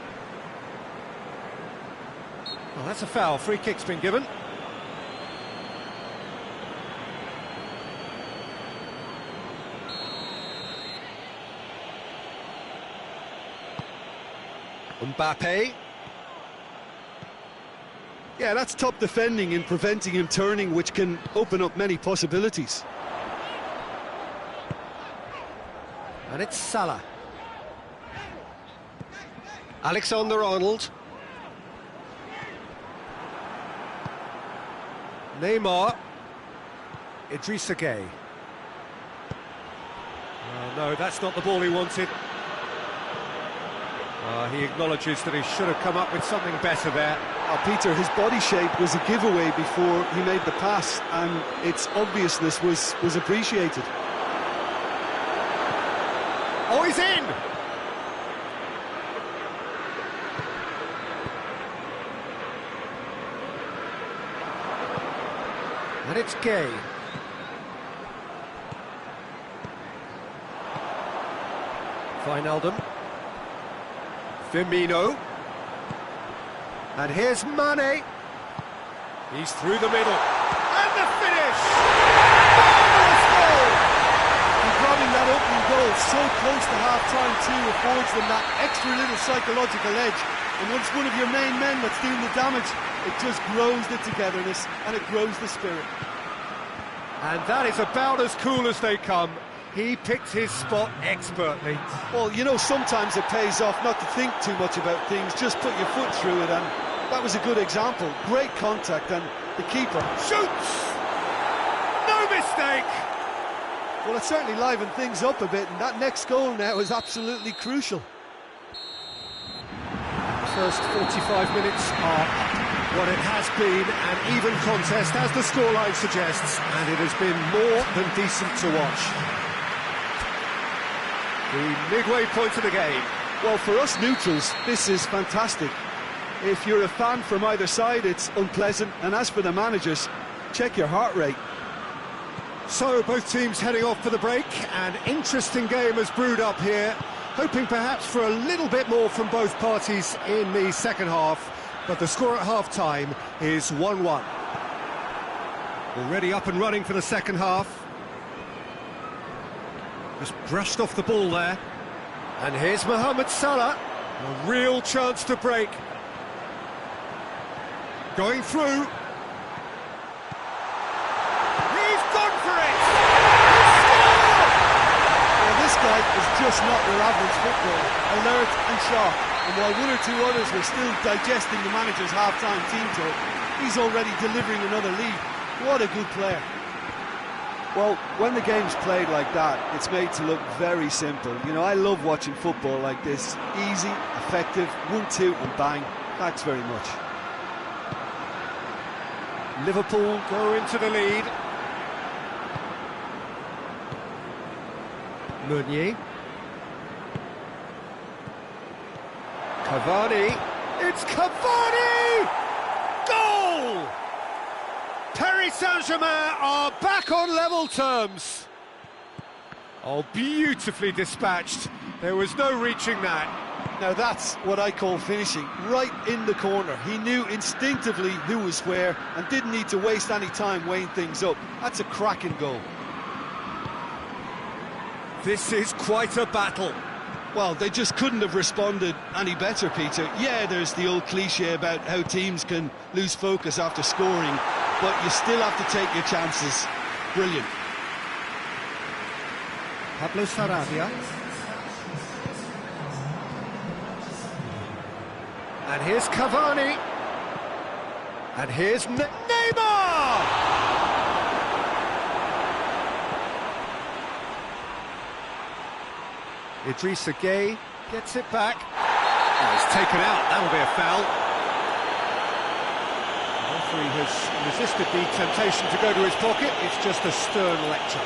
Well, that's a foul. Free kick's been given. Mbappe. Yeah, that's top defending and preventing him turning, which can open up many possibilities. And it's Salah. Alexander-Arnold. Neymar. Idrissa Gueye. Oh, no, that's not the ball he wanted. He acknowledges that he should have come up with something better there. Peter, his body shape was a giveaway before he made the pass, and its obviousness was appreciated. Oh, he's in! And it's Gay. Wijnaldum. Firmino. And here's Mane. He's through the middle. And the finish! Marvellous goal! And grabbing that opening goal so close to half-time too affords them that extra little psychological edge. And once one of your main men that's doing the damage, it just grows the togetherness and it grows the spirit. And that is about as cool as they come. He picked his spot expertly. Well, you know, sometimes it pays off not to think too much about things, just put your foot through it, and that was a good example. Great contact, and the keeper Shoots! No mistake! well, it certainly livened things up a bit, and that next goal now is absolutely crucial. First 45 minutes are what it has been an even contest, as the scoreline suggests, and it has been more than decent to watch. The midway point of the game. Well, for us neutrals, this is fantastic. If you're a fan from either side, it's unpleasant. And as for the managers, check your heart rate. So both teams heading off for the break. An interesting game has brewed up here, hoping perhaps for a little bit more from both parties in the second half, but the score at half-time is 1-1. Already up and running for the second half. Just brushed off the ball there. And here's Mohamed Salah. A real chance to break. Going through. He's gone for it! Well, this guy is just not your average footballer, alert and sharp. And while one or two others were still digesting the manager's half-time team talk, he's already delivering another lead. What a good player. Well, when the game's played like that, it's made to look very simple. You know, I love watching football like this. Easy, effective, 1-2 and bang. Thanks very much. Liverpool go into the lead. Meunier. Cavani. It's Cavani! Goal! Paris Saint-Germain are back on level terms. Oh, beautifully dispatched. There was no reaching that. Now that's what I call finishing, right in the corner. He knew instinctively who was where and didn't need to waste any time weighing things up. That's a cracking goal. This is quite a battle. Well, they just couldn't have responded any better, Peter. Yeah, there's the old cliche about how teams can lose focus after scoring, but you still have to take your chances. Brilliant. Pablo Sarabia. And here's Cavani. And here's Neymar! Idrissa Gueye gets it back. Oh, it's taken out. That'll be a foul. The referee has resisted the temptation to go to his pocket. It's just a stern lecture.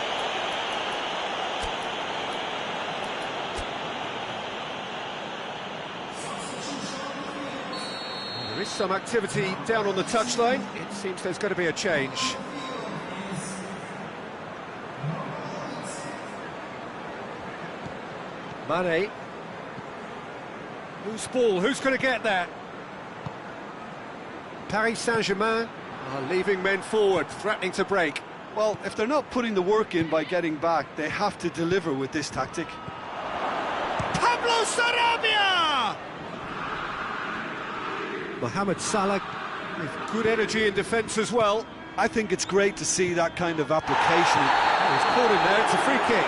There is some activity down on the touchline. It seems there's going to be a change. Mane. Loose ball, who's going to get that? Paris Saint-Germain are leaving men forward, threatening to break. Well, if they're not putting the work in by getting back, they have to deliver with this tactic. Pablo Sarabia! Mohamed Salah with good energy in defence as well. I think it's great to see that kind of application. Oh, he's caught him there, it's a free kick.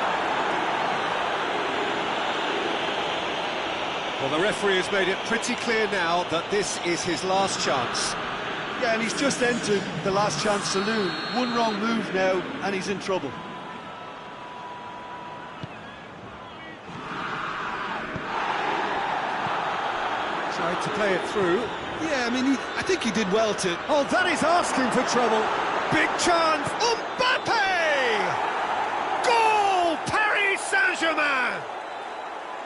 Well, the referee has made it pretty clear now that this is his last chance. Yeah, and he's just entered the last chance saloon. One wrong move now, and he's in trouble. Tried to play it through. Yeah, I mean, I think he did well to... Oh, that is asking for trouble. Big chance. Mbappe! Goal! Paris Saint-Germain!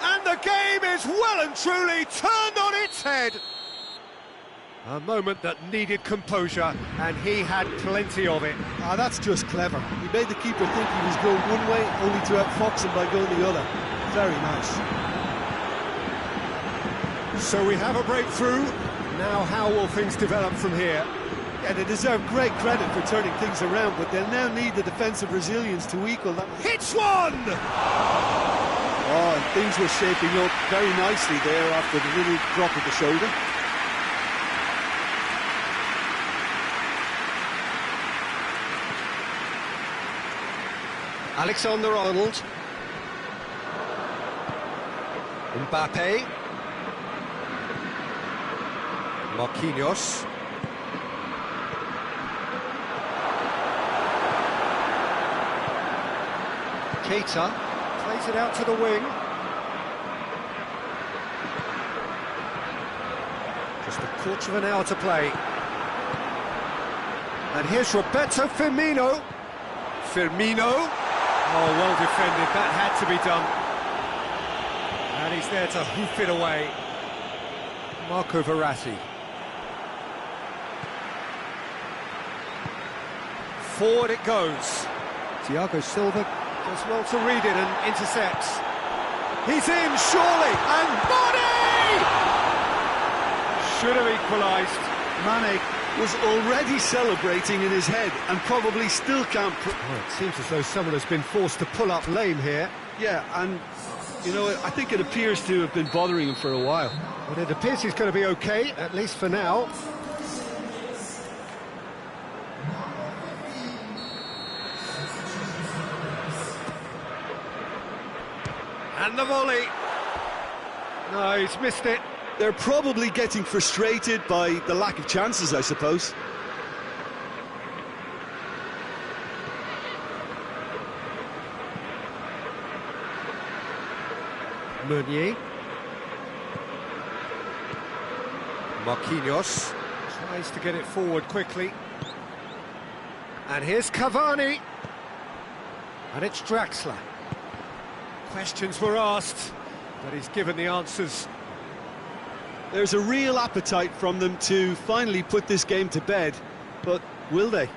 And the game is well and truly turned on its head. A moment that needed composure, and he had plenty of it. Ah, that's just clever. He made the keeper think he was going one way, only to outfox him by going the other. Very nice. So we have a breakthrough. Now how will things develop from here? Yeah, they deserve great credit for turning things around, but they'll now need the defensive resilience to equal that. Hits one! Oh, and things were shaping up very nicely there after the little drop of the shoulder. Alexander-Arnold. Mbappe. Marquinhos. Keita plays it out to the wing. Just a quarter of an hour to play. And here's Roberto Firmino. Firmino. Oh, well defended, that had to be done. And he's there to hoof it away. Marco Verratti. Forward it goes. Thiago Silva does well to read it and intercepts. He's in, surely, and body! Should have equalised. Mane was already celebrating in his head and probably still can't... Well, it seems as though someone has been forced to pull up lame here. Yeah, and, you know, I think it appears to have been bothering him for a while. But it appears he's going to be okay, at least for now. And the volley. No, he's missed it. They're probably getting frustrated by the lack of chances, I suppose. Meunier. Marquinhos tries to get it forward quickly. And here's Cavani. And it's Draxler. Questions were asked, but he's given the answers. There's a real appetite from them to finally put this game to bed, but will they?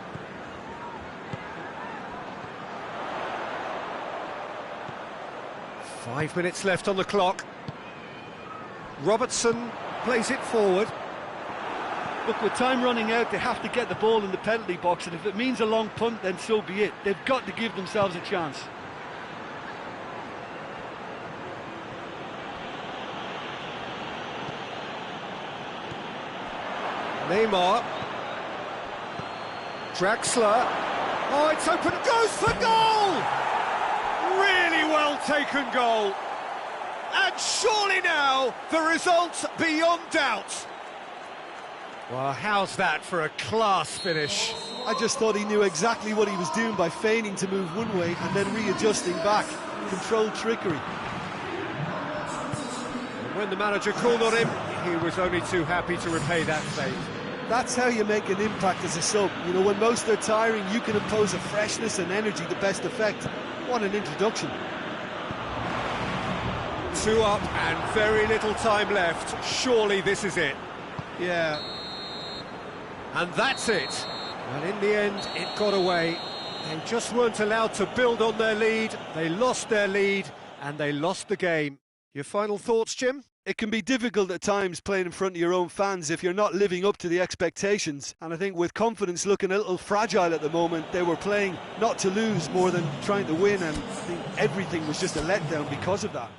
Five minutes left on the clock. Robertson plays it forward. Look, with time running out, they have to get the ball in the penalty box, and if it means a long punt, then so be it. They've got to give themselves a chance. Neymar. Draxler. Oh, it's open. Goes for goal! Really well taken goal. And surely now, the result beyond doubt. Well, how's that for a class finish? I just thought he knew exactly what he was doing by feigning to move one way and then readjusting back. Controlled trickery. And when the manager called on him, he was only too happy to repay that fate. That's how you make an impact as a sub. You know, when most are tiring, you can impose a freshness and energy to best effect. What an introduction. 2 up and very little time left. Surely this is it. Yeah. And that's it. And in the end, it got away. They just weren't allowed to build on their lead. They lost their lead and they lost the game. Your final thoughts, Jim? It can be difficult at times playing in front of your own fans if you're not living up to the expectations. And I think with confidence looking a little fragile at the moment, they were playing not to lose more than trying to win, and I think everything was just a letdown because of that.